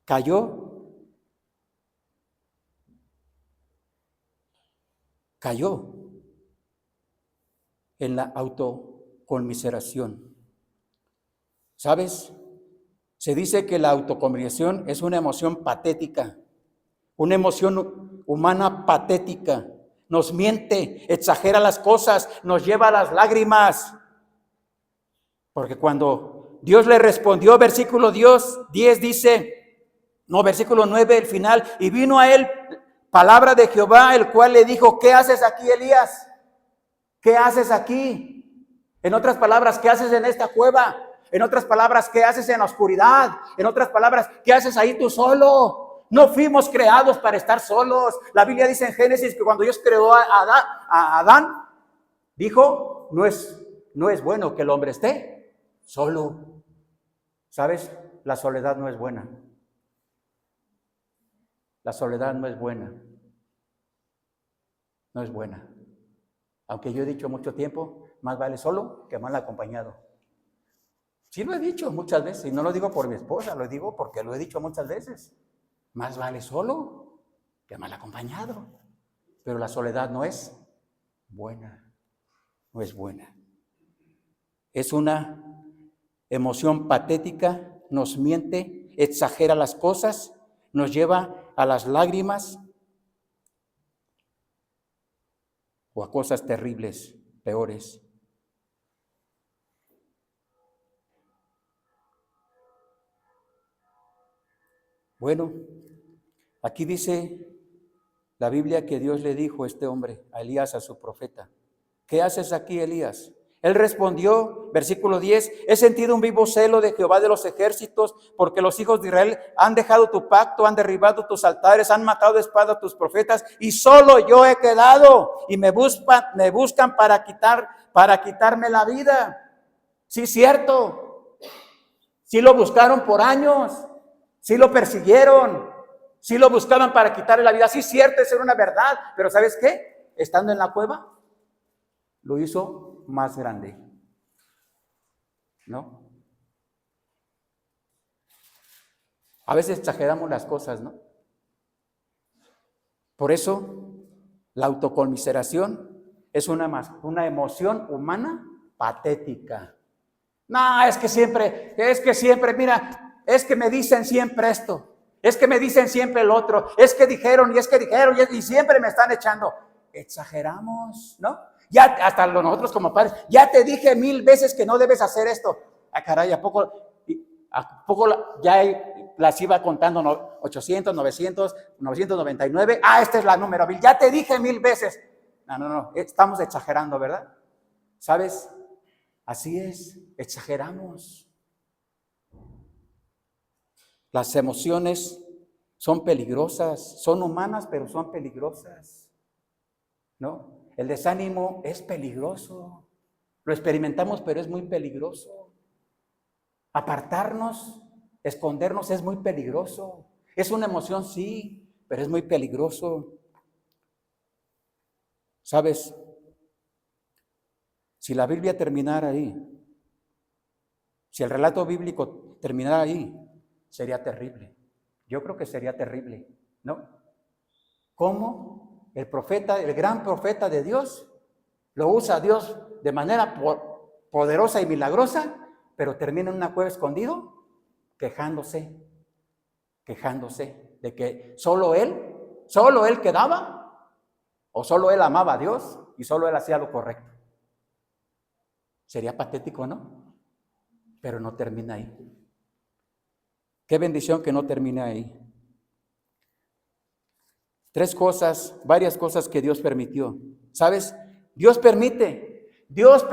Cayó en la autoconmiseración. ¿Sabes? Se dice que la autoconmiseración es una emoción patética, una emoción humana patética. Nos miente, exagera las cosas, nos lleva a las lágrimas. Porque cuando Dios le respondió, versículo 10 dice, versículo 9, el final, y vino a él palabra de Jehová, el cual le dijo, ¿qué haces aquí, Elías? ¿Qué haces aquí? En otras palabras, ¿qué haces en esta cueva? En otras palabras, ¿qué haces en la oscuridad? En otras palabras, ¿qué haces ahí tú solo? No fuimos creados para estar solos. La Biblia dice en Génesis que cuando Dios creó a Adán, dijo, no es bueno que el hombre esté solo. ¿Sabes? La soledad no es buena. La soledad no es buena. No es buena. Aunque yo he dicho mucho tiempo, más vale solo que mal acompañado. Sí lo he dicho muchas veces, y no lo digo por mi esposa, lo digo porque lo he dicho muchas veces. Más vale solo que mal acompañado. Pero la soledad no es buena, no es buena. Es una emoción patética, nos miente, exagera las cosas, nos lleva a las lágrimas o a cosas terribles, peores. Bueno, aquí dice la Biblia que Dios le dijo a este hombre, a Elías, a su profeta: ¿qué haces aquí, Elías? Él respondió, versículo 10, he sentido un vivo celo de Jehová de los ejércitos, porque los hijos de Israel han dejado tu pacto, han derribado tus altares, han matado de espada a tus profetas, y solo yo he quedado, y me buscan para quitarme la vida. Sí, cierto, sí lo buscaron por años, sí lo persiguieron, sí lo buscaban para quitarle la vida. Sí, cierto, eso era una verdad, pero ¿sabes qué? Estando en la cueva, lo hizo más grande, ¿no? A veces exageramos las cosas, ¿no? Por eso, la autoconmiseración es una emoción humana patética. No, es que siempre, mira, es que me dicen siempre esto, es que me dicen siempre el otro, es que dijeron, y siempre me están echando. Exageramos, ¿no? Ya hasta nosotros como padres, ya te dije 1000 veces que no debes hacer esto. Ah, caray, ¿a poco ya las iba contando? 800, 900, 999. Ah, esta es la número 1000. Ya te dije 1000 veces. No, estamos exagerando, ¿verdad? ¿Sabes? Así es, exageramos. Las emociones son peligrosas, son humanas, pero son peligrosas, ¿no? El desánimo es peligroso, lo experimentamos, pero es muy peligroso. Apartarnos, escondernos es muy peligroso. Es una emoción, sí, pero es muy peligroso. ¿Sabes? Si la Biblia terminara ahí, si el relato bíblico terminara ahí, sería terrible. Yo creo que sería terrible, ¿no? ¿Cómo el profeta, el gran profeta de Dios, lo usa Dios de manera poderosa y milagrosa, pero termina en una cueva escondido, quejándose de que solo él quedaba, o solo él amaba a Dios y solo él hacía lo correcto? Sería patético, ¿no? Pero no termina ahí. Qué bendición que no termine ahí. Varias cosas que Dios permitió. ¿Sabes? Dios permite, Dios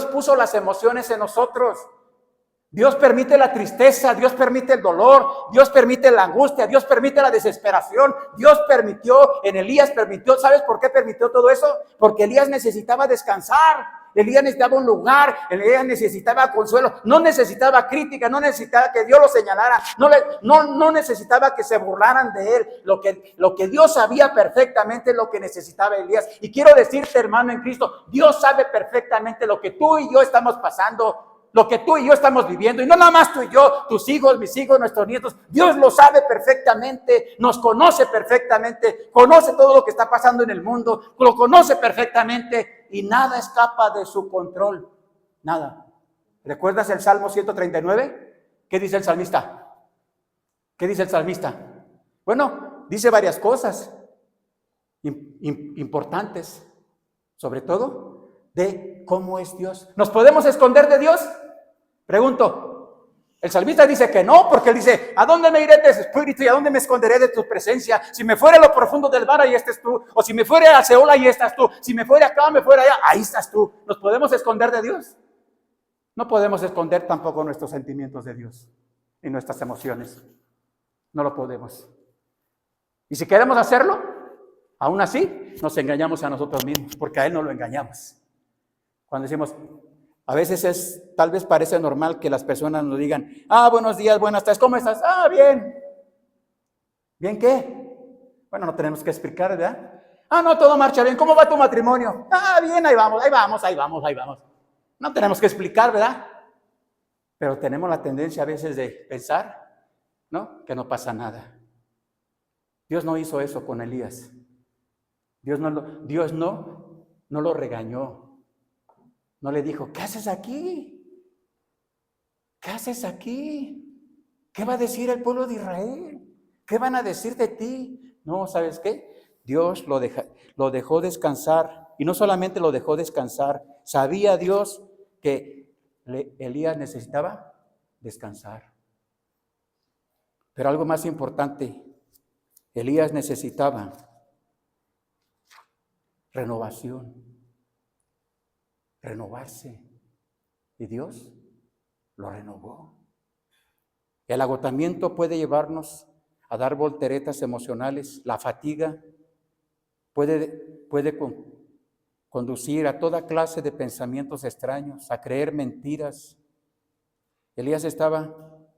puso las emociones en nosotros. Dios permite la tristeza, Dios permite el dolor, Dios permite la angustia, Dios permite la desesperación. Dios permitió, en Elías permitió. ¿Sabes por qué permitió todo eso? Porque Elías necesitaba descansar, Elías necesitaba un lugar, Elías necesitaba consuelo, no necesitaba crítica, no necesitaba que Dios lo señalara, no necesitaba que se burlaran de él. Lo que Dios sabía perfectamente lo que necesitaba Elías. Y quiero decirte, hermano en Cristo, Dios sabe perfectamente lo que tú y yo estamos pasando, lo que tú y yo estamos viviendo, y no nada más tú y yo, tus hijos, mis hijos, nuestros nietos. Dios lo sabe perfectamente, nos conoce perfectamente, conoce todo lo que está pasando en el mundo, lo conoce perfectamente, y nada escapa de su control, nada. ¿Recuerdas el Salmo 139? ¿Qué dice el salmista? ¿Qué dice el salmista? Bueno, dice varias cosas importantes, sobre todo de cómo es Dios. ¿Nos podemos esconder de Dios? Pregunto. El salmista dice que no, porque él dice: ¿a dónde me iré de ese espíritu y a dónde me esconderé de tu presencia? Si me fuera a lo profundo del mar, ahí estés tú. O si me fuera a Seol, ahí estás tú. Si me fuera acá, me fuera allá, ahí estás tú. ¿Nos podemos esconder de Dios? No podemos esconder tampoco nuestros sentimientos de Dios y nuestras emociones. No lo podemos. Y si queremos hacerlo, aún así nos engañamos a nosotros mismos, porque a Él no lo engañamos. Cuando decimos, a veces tal vez parece normal que las personas nos digan: buenos días, buenas tardes, ¿cómo estás? Bien. ¿Bien qué? Bueno, no tenemos que explicar, ¿verdad? No, todo marcha bien. ¿Cómo va tu matrimonio? Bien, ahí vamos. No tenemos que explicar, ¿verdad? Pero tenemos la tendencia a veces de pensar, ¿no?, que no pasa nada. Dios no hizo eso con Elías. Dios no lo regañó. No le dijo: ¿qué haces aquí? ¿Qué haces aquí? ¿Qué va a decir el pueblo de Israel? ¿Qué van a decir de ti? No, ¿sabes qué? Dios lo dejó descansar. Y no solamente lo dejó descansar, sabía Dios que Elías necesitaba descansar. Pero algo más importante, Elías necesitaba renovación, renovarse. Y Dios lo renovó. El agotamiento puede llevarnos a dar volteretas emocionales. La fatiga puede conducir a toda clase de pensamientos extraños, a creer mentiras. Elías estaba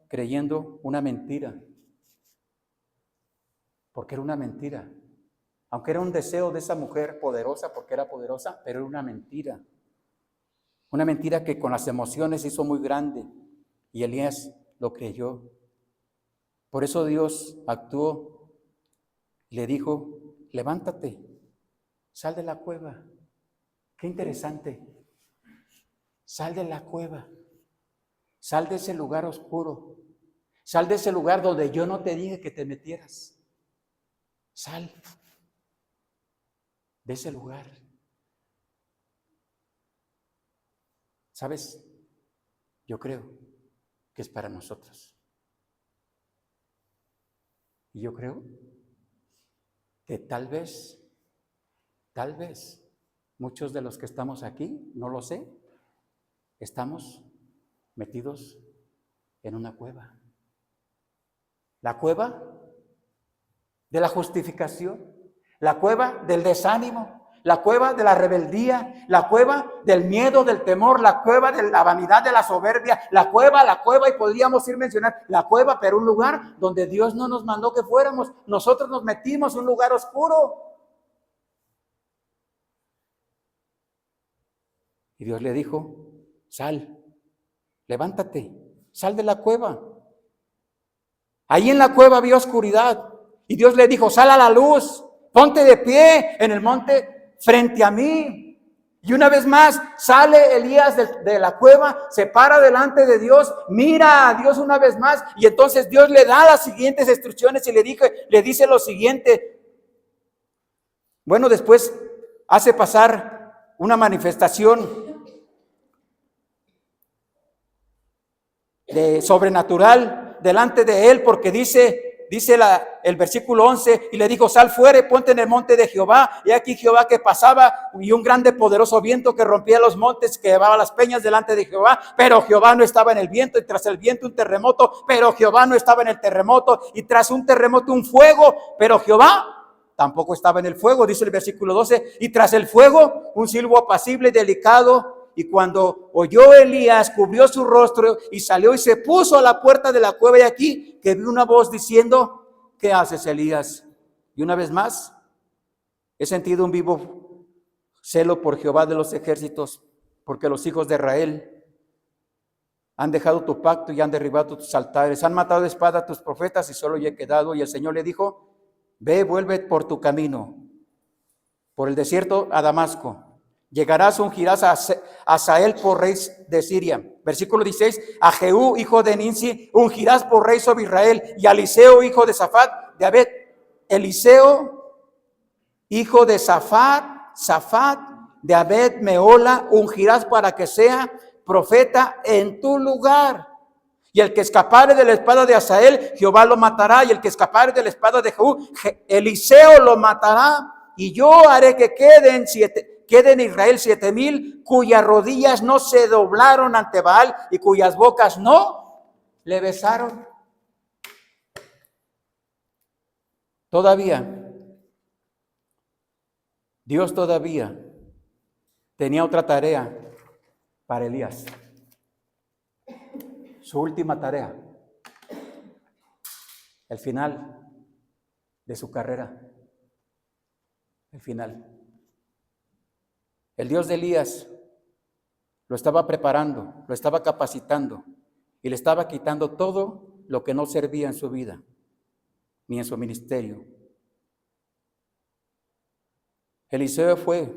creyendo una mentira, porque era una mentira. Aunque era un deseo de esa mujer poderosa, porque era poderosa, pero era una mentira. Una mentira que con las emociones hizo muy grande, y Elías lo creyó. Por eso Dios actuó y le dijo: levántate, sal de la cueva. Qué interesante. Sal de la cueva. Sal de ese lugar oscuro. Sal de ese lugar donde yo no te dije que te metieras. Sal de ese lugar. ¿Sabes? Yo creo que es para nosotros. Y yo creo que tal vez, muchos de los que estamos aquí, no lo sé, estamos metidos en una cueva. La cueva de la justificación, la cueva del desánimo, la cueva de la rebeldía, la cueva del miedo, del temor, la cueva de la vanidad, de la soberbia, la cueva, y podríamos ir mencionar la cueva, pero un lugar donde Dios no nos mandó que fuéramos. Nosotros nos metimos en un lugar oscuro. Y Dios le dijo: sal, levántate, sal de la cueva. Ahí en la cueva había oscuridad. Y Dios le dijo: sal a la luz, ponte de pie en el monte frente a mí. Y una vez más sale Elías de la cueva, se para delante de Dios, mira a Dios una vez más, y entonces Dios le da las siguientes instrucciones y le dice lo siguiente. Bueno, después hace pasar una manifestación de sobrenatural delante de él, porque dice el versículo 11, y le dijo: sal fuera y ponte en el monte de Jehová. Y aquí Jehová que pasaba, y un grande poderoso viento que rompía los montes, que llevaba las peñas delante de Jehová, pero Jehová no estaba en el viento, y tras el viento un terremoto, pero Jehová no estaba en el terremoto, y tras un terremoto un fuego, pero Jehová tampoco estaba en el fuego, dice el versículo 12, y tras el fuego un silbo apacible y delicado. Y cuando oyó Elías, cubrió su rostro y salió y se puso a la puerta de la cueva. Y aquí que vi una voz diciendo: ¿qué haces, Elías? Y una vez más he sentido un vivo celo por Jehová de los ejércitos, porque los hijos de Israel han dejado tu pacto y han derribado tus altares, han matado de espada a tus profetas y solo yo he quedado. Y el Señor le dijo: ve, vuelve por tu camino, por el desierto a Damasco. Llegarás, ungirás a Hazael por rey de Siria. Versículo 16, a Jehú, hijo de Ninsi, ungirás por rey sobre Israel, y a Eliseo, hijo de Safat, de Abed. Eliseo, hijo de Safat, de Abed Meola, ungirás para que sea profeta en tu lugar. Y el que escapare de la espada de Hazael, Jehová lo matará. Y el que escapare de la espada de Jehú, Eliseo lo matará. Y yo haré que queden en Israel 7,000 cuyas rodillas no se doblaron ante Baal y cuyas bocas no le besaron. Dios todavía tenía otra tarea para Elías. Su última tarea, el final de su carrera, el final. El Dios de Elías lo estaba preparando, lo estaba capacitando y le estaba quitando todo lo que no servía en su vida ni en su ministerio. Eliseo fue,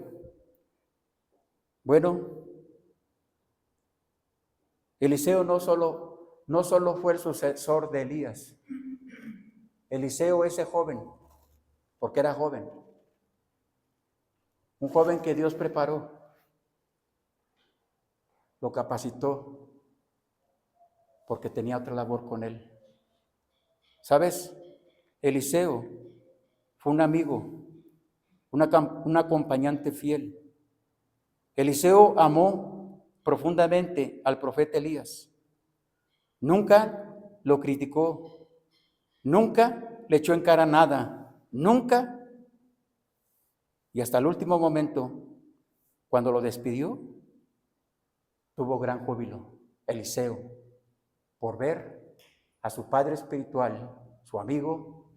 Eliseo no solo fue el sucesor de Elías. Eliseo, ese joven, porque era joven, un joven que Dios preparó, lo capacitó, porque tenía otra labor con él. ¿Sabes? Eliseo fue un amigo, un acompañante fiel. Eliseo amó profundamente al profeta Elías. Nunca lo criticó, nunca le echó en cara nada, nunca. Y hasta el último momento, cuando lo despidió, tuvo gran júbilo, Eliseo, por ver a su padre espiritual, su amigo,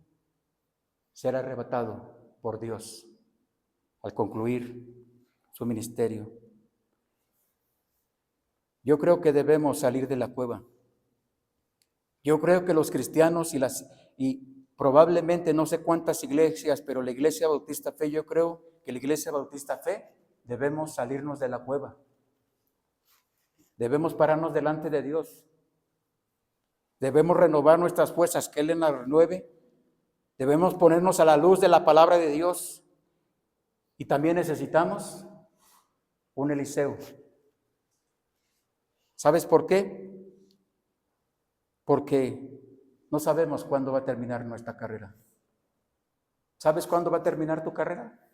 ser arrebatado por Dios al concluir su ministerio. Yo creo que debemos salir de la cueva. Yo creo que los cristianos y probablemente no sé cuántas iglesias, pero la Iglesia Bautista Fe, yo creo que la Iglesia Bautista Fe debemos salirnos de la cueva. Debemos pararnos delante de Dios. Debemos renovar nuestras fuerzas, que Él las renueve. Debemos ponernos a la luz de la palabra de Dios. Y también necesitamos un Eliseo. ¿Sabes por qué? Porque no sabemos cuándo va a terminar nuestra carrera. ¿Sabes cuándo va a terminar tu carrera?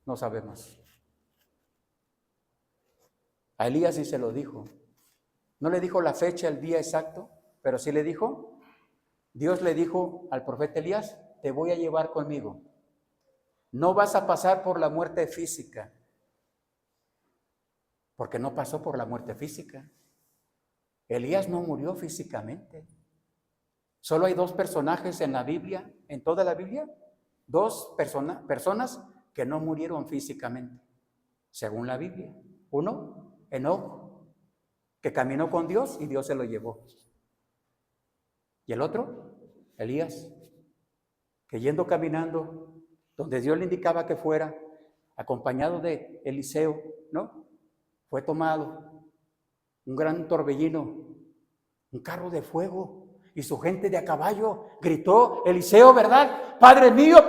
No sabemos. A Elías sí se lo dijo. No le dijo la fecha, el día exacto, pero sí le dijo, Dios le dijo al profeta Elías, te voy a llevar conmigo. No vas a pasar por la muerte física, porque no pasó por la muerte física. Elías no murió físicamente. Solo hay dos personajes en la Biblia, en toda la Biblia, dos personas que no murieron físicamente, según la Biblia. Uno, Enoc, que caminó con Dios y Dios se lo llevó. Y el otro, Elías, que yendo caminando donde Dios le indicaba que fuera, acompañado de Eliseo, ¿no? Fue tomado un gran torbellino, un carro de fuego, y su gente de a caballo gritó, Eliseo, ¿verdad? Padre mío,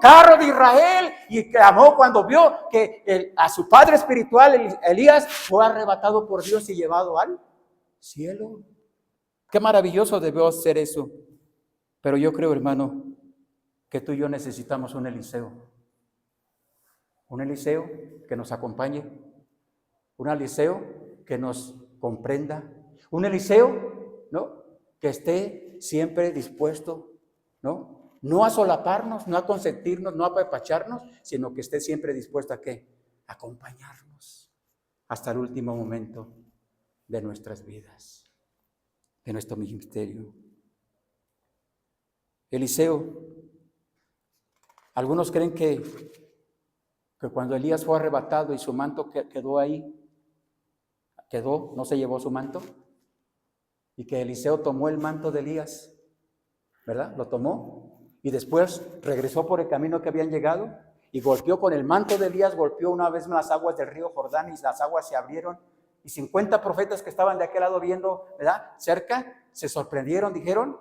carro de Israel. Y clamó cuando vio que a su padre espiritual, Elías, fue arrebatado por Dios y llevado al cielo. Qué maravilloso debió ser eso. Pero yo creo, hermano, que tú y yo necesitamos un Eliseo. Un Eliseo que nos acompañe. Un Eliseo que nos comprenda. Un Eliseo, ¿no?, que esté siempre dispuesto, ¿no? No a solaparnos, no a consentirnos, no a apapacharnos, sino que esté siempre dispuesto a ¿qué? A acompañarnos hasta el último momento de nuestras vidas, de nuestro ministerio. Eliseo, algunos creen que cuando Elías fue arrebatado y su manto quedó ahí, no se llevó su manto, y que Eliseo tomó el manto de Elías, ¿verdad? Lo tomó y después regresó por el camino que habían llegado y golpeó con el manto de Elías, golpeó una vez más las aguas del río Jordán y las aguas se abrieron y 50 profetas que estaban de aquel lado viendo, ¿verdad?, cerca, se sorprendieron, dijeron,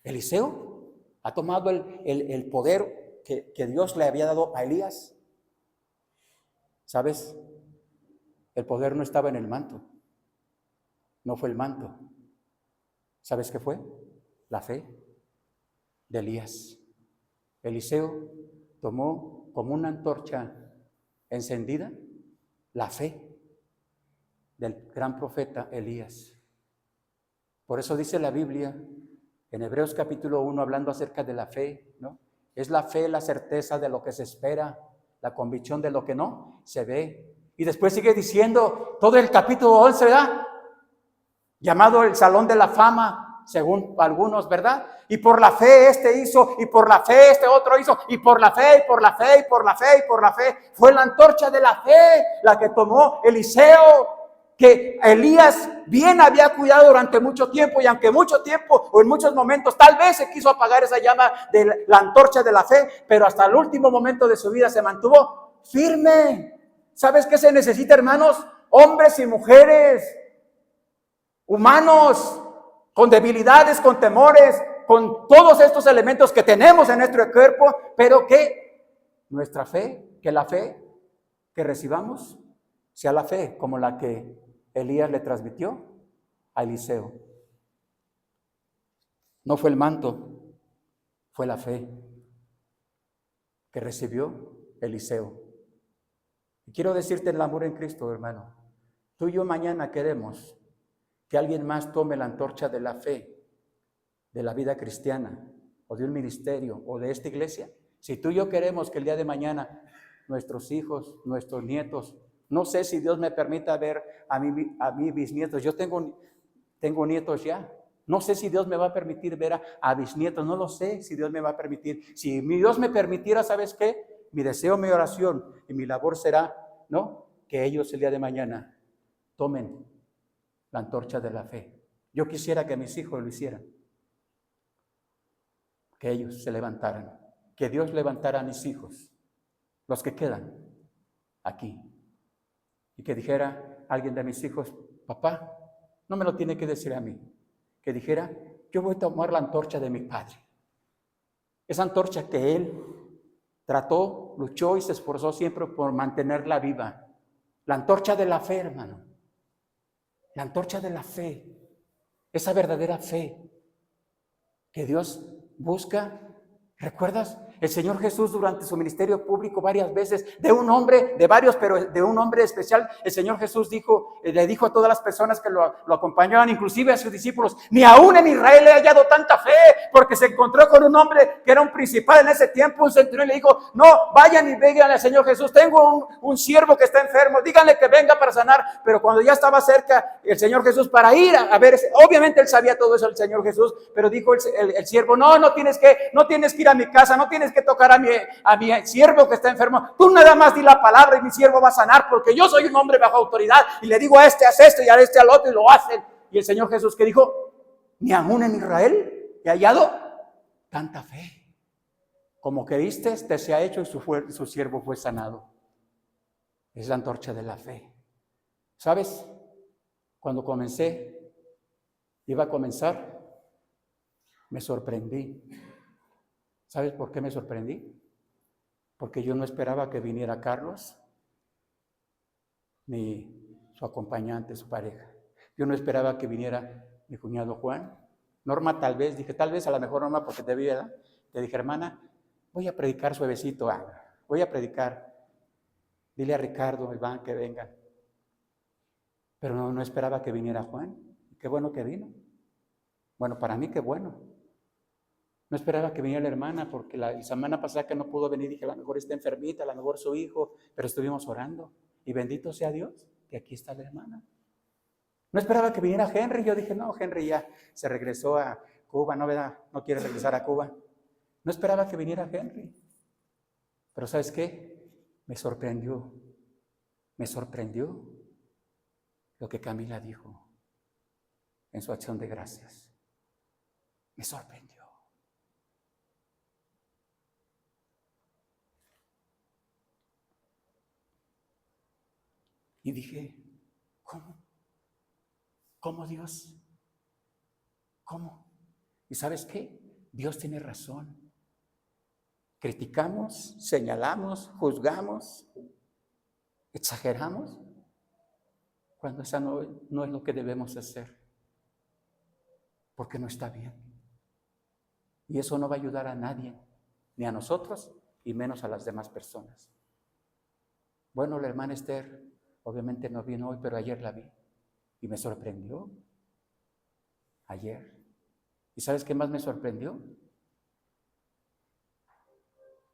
Eliseo ha tomado el poder que Dios le había dado a Elías. ¿Sabes? El poder no estaba en el manto. No fue el manto. ¿Sabes qué fue? La fe de Elías. Eliseo tomó como una antorcha encendida la fe del gran profeta Elías. Por eso dice la Biblia en Hebreos capítulo 1, hablando acerca de la fe, ¿no? Es la fe, la certeza de lo que se espera, la convicción de lo que no se ve. Y después sigue diciendo todo el capítulo 11, ¿verdad?, llamado el Salón de la Fama, según algunos, ¿verdad? Y por la fe este hizo, y por la fe este otro hizo, y por la fe, y por la fe, y por la fe, y por la fe. Fue la antorcha de la fe la que tomó Eliseo, que Elías bien había cuidado durante mucho tiempo, y aunque mucho tiempo o en muchos momentos tal vez se quiso apagar esa llama de la antorcha de la fe, pero hasta el último momento de su vida se mantuvo firme. ¿Sabes qué se necesita, hermanos? Hombres y mujeres humanos, con debilidades, con temores, con todos estos elementos que tenemos en nuestro cuerpo, pero que nuestra fe, que la fe que recibamos, sea la fe como la que Elías le transmitió a Eliseo. No fue el manto, fue la fe que recibió Eliseo. Y quiero decirte el amor en Cristo, hermano. Tú y yo mañana queremos que alguien más tome la antorcha de la fe, de la vida cristiana, o de un ministerio, o de esta iglesia. Si tú y yo queremos que el día de mañana nuestros hijos, nuestros nietos, no sé si Dios me permita ver a mí bisnietos. Yo tengo nietos ya. No sé si Dios me va a permitir ver a bisnietos. No lo sé si Dios me va a permitir. Si mi Dios me permitiera, ¿sabes qué? Mi deseo, mi oración y mi labor será, ¿no?, que ellos el día de mañana tomen la antorcha de la fe. Yo quisiera que mis hijos lo hicieran. Que ellos se levantaran. Que Dios levantara a mis hijos, los que quedan aquí. Y que dijera alguien de mis hijos: papá, no me lo tiene que decir a mí. Que dijera: yo voy a tomar la antorcha de mi padre. Esa antorcha que él trató, luchó y se esforzó siempre por mantenerla viva. La antorcha de la fe, hermano. La antorcha de la fe. Esa verdadera fe que Dios busca. ¿Recuerdas? El Señor Jesús durante su ministerio público varias veces, de un hombre, de varios, pero de un hombre especial, el Señor Jesús le dijo a todas las personas que lo acompañaban, inclusive a sus discípulos: ni aún en Israel he hallado tanta fe, porque se encontró con un hombre que era un principal en ese tiempo, un centurión, y le dijo: no, vayan y vengan al Señor Jesús, tengo un siervo que está enfermo, díganle que venga para sanar. Pero cuando ya estaba cerca el Señor Jesús para ir a ver, obviamente él sabía todo eso, el Señor Jesús, pero dijo el siervo: no tienes que ir a mi casa, no tienes que tocar a mi siervo que está enfermo, tú nada más di la palabra y mi siervo va a sanar, porque yo soy un hombre bajo autoridad y le digo a este haz esto y a este al otro y lo hacen. Y el Señor Jesús, ¿qué dijo? Ni aún en Israel he hallado tanta fe. Como creíste, te se ha hecho y su siervo fue sanado. Es la antorcha de la fe. ¿Sabes? Cuando iba a comenzar, me sorprendí. ¿Sabes por qué me sorprendí? Porque yo no esperaba que viniera Carlos, ni su acompañante, su pareja. Yo no esperaba que viniera mi cuñado Juan. Norma, tal vez, a lo mejor Norma, porque te vi, ¿verdad? Te dije: hermana, voy a predicar suavecito, voy a predicar. Dile a Ricardo, Iván, que vengan. Pero no esperaba que viniera Juan. Qué bueno que vino. Bueno, para mí qué bueno. No esperaba que viniera la hermana, porque la semana pasada que no pudo venir, dije: a lo mejor está enfermita, a lo mejor su hijo, pero estuvimos orando. Y bendito sea Dios, que aquí está la hermana. No esperaba que viniera Henry. Yo dije: no, Henry ya se regresó a Cuba, no quiere regresar a Cuba. No esperaba que viniera Henry. Pero ¿sabes qué? Me sorprendió lo que Camila dijo en su acción de gracias. Me sorprendió. Y dije: ¿cómo? ¿Cómo, Dios? ¿Cómo? ¿Y sabes qué? Dios tiene razón. Criticamos, señalamos, juzgamos, exageramos, cuando esa no es lo que debemos hacer, porque no está bien. Y eso no va a ayudar a nadie, ni a nosotros, y menos a las demás personas. Bueno, la hermana Esther obviamente no vino hoy, pero ayer la vi y me sorprendió. Ayer. ¿Y sabes qué más me sorprendió?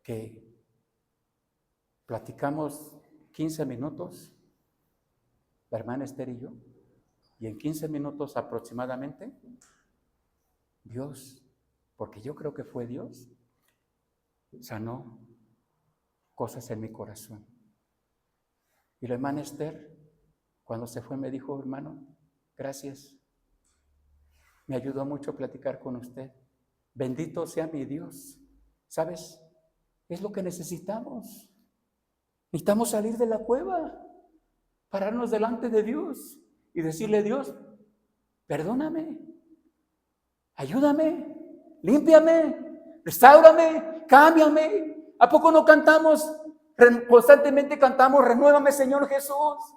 Que platicamos 15 minutos, la hermana Esther y yo, y en 15 minutos aproximadamente, Dios, porque yo creo que fue Dios, sanó cosas en mi corazón. Y la hermana Esther, cuando se fue, me dijo: hermano, gracias. Me ayudó mucho a platicar con usted. Bendito sea mi Dios. ¿Sabes? Es lo que necesitamos. Necesitamos salir de la cueva, pararnos delante de Dios y decirle: Dios, perdóname, ayúdame, límpiame, restáurame, cámbiame. ¿A poco no cantamos? Constantemente cantamos: renuévame, Señor Jesús.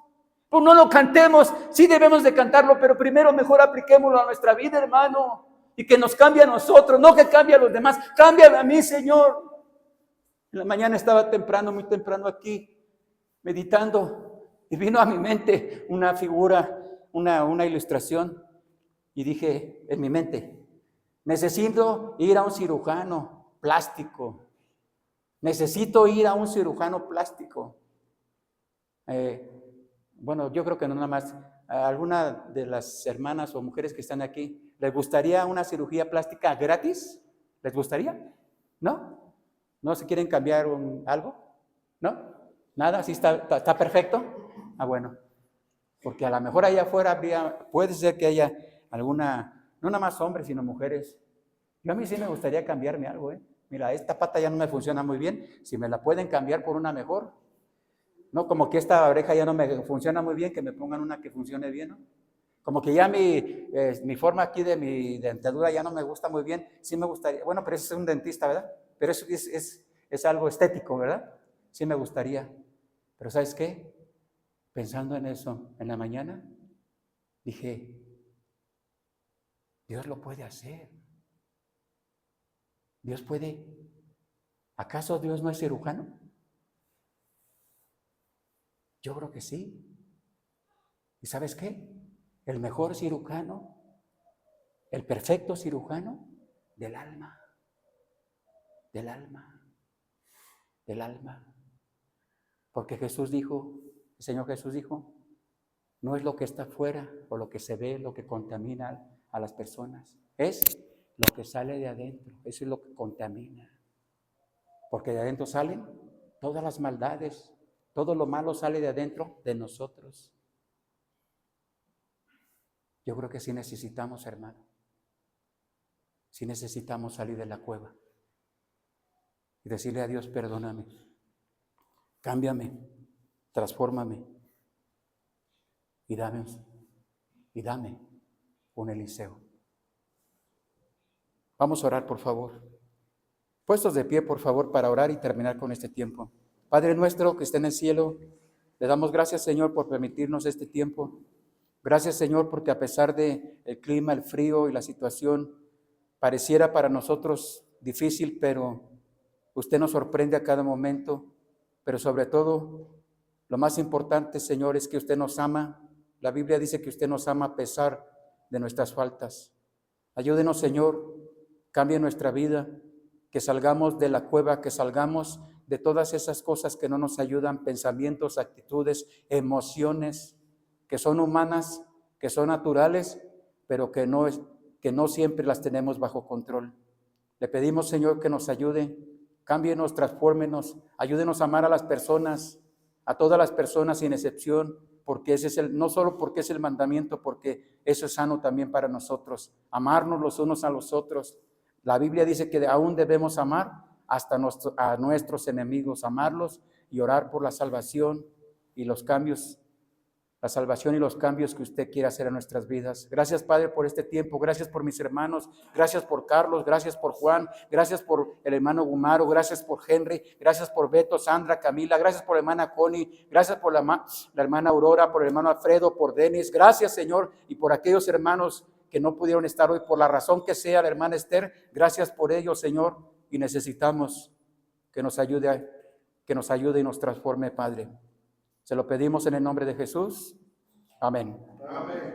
Pues no lo cantemos, sí debemos de cantarlo, pero primero mejor apliquémoslo a nuestra vida, hermano. y que nos cambie a nosotros, no que cambie a los demás. Cámbiame a mí, Señor. En la mañana estaba temprano, muy temprano aquí, meditando, y vino a mi mente una figura, una ilustración, y dije en mi mente, necesito ir a un cirujano plástico. Necesito ir a un cirujano plástico. Bueno, yo creo que no nada más. A alguna de las hermanas o mujeres que están aquí, ¿les gustaría una cirugía plástica gratis? ¿Les gustaría? ¿No? ¿No se quieren cambiar algo? ¿No? ¿Nada? ¿Sí está perfecto? Ah, bueno. Porque a lo mejor allá afuera puede ser que haya alguna, no nada más hombres, sino mujeres. Yo a mí sí me gustaría cambiarme algo, Mira, esta pata ya no me funciona muy bien, si me la pueden cambiar por una mejor. No, como que esta oreja ya no me funciona muy bien, que me pongan una que funcione bien, ¿no? Como que ya mi forma aquí de mi dentadura ya no me gusta muy bien, sí me gustaría, bueno, pero ese es un dentista, ¿verdad? Pero eso es algo estético, ¿verdad? Sí me gustaría. Pero ¿sabes qué? Pensando en eso en la mañana, dije, Dios lo puede hacer. Dios puede. ¿Acaso Dios no es cirujano? Yo creo que sí. ¿Y sabes qué? El mejor cirujano, el perfecto cirujano del alma, del alma, del alma. Porque Jesús dijo, el Señor Jesús dijo, no es lo que está afuera o lo que se ve, lo que contamina a las personas, es lo que sale de adentro, eso es lo que contamina. Porque de adentro salen todas las maldades, todo lo malo sale de adentro de nosotros. Yo creo que sí necesitamos, hermano, sí necesitamos salir de la cueva y decirle a Dios, perdóname, cámbiame, transfórmame y dame un Eliseo. Vamos a orar, por favor. Puestos de pie, por favor, para orar y terminar con este tiempo. Padre nuestro que está en el cielo, le damos gracias, Señor, por permitirnos este tiempo. Gracias, Señor, porque a pesar del clima, el frío y la situación, pareciera para nosotros difícil, pero usted nos sorprende a cada momento. Pero sobre todo, lo más importante, Señor, es que usted nos ama. La Biblia dice que usted nos ama a pesar de nuestras faltas. Ayúdenos, Señor, cambie nuestra vida, que salgamos de la cueva, que salgamos de todas esas cosas que no nos ayudan, pensamientos, actitudes, emociones, que son humanas, que son naturales, pero que no siempre las tenemos bajo control. Le pedimos, Señor, que nos ayude, cámbienos, transfórmenos, ayúdenos a amar a las personas, a todas las personas sin excepción, porque ese es no solo porque es el mandamiento, porque eso es sano también para nosotros, amarnos los unos a los otros. La Biblia dice que aún debemos amar hasta a nuestros enemigos, amarlos y orar por la salvación y los cambios, la salvación y los cambios que usted quiere hacer en nuestras vidas. Gracias, Padre, por este tiempo. Gracias por mis hermanos. Gracias por Carlos. Gracias por Juan. Gracias por el hermano Gumaro. Gracias por Henry. Gracias por Beto, Sandra, Camila. Gracias por la hermana Connie. Gracias por la hermana Aurora, por el hermano Alfredo, por Denis. Gracias, Señor, y por aquellos hermanos que no pudieron estar hoy por la razón que sea, la hermana Esther. Gracias por ellos, Señor, y necesitamos que nos ayude y nos transforme, Padre. Se lo pedimos en el nombre de Jesús. Amén. Amén.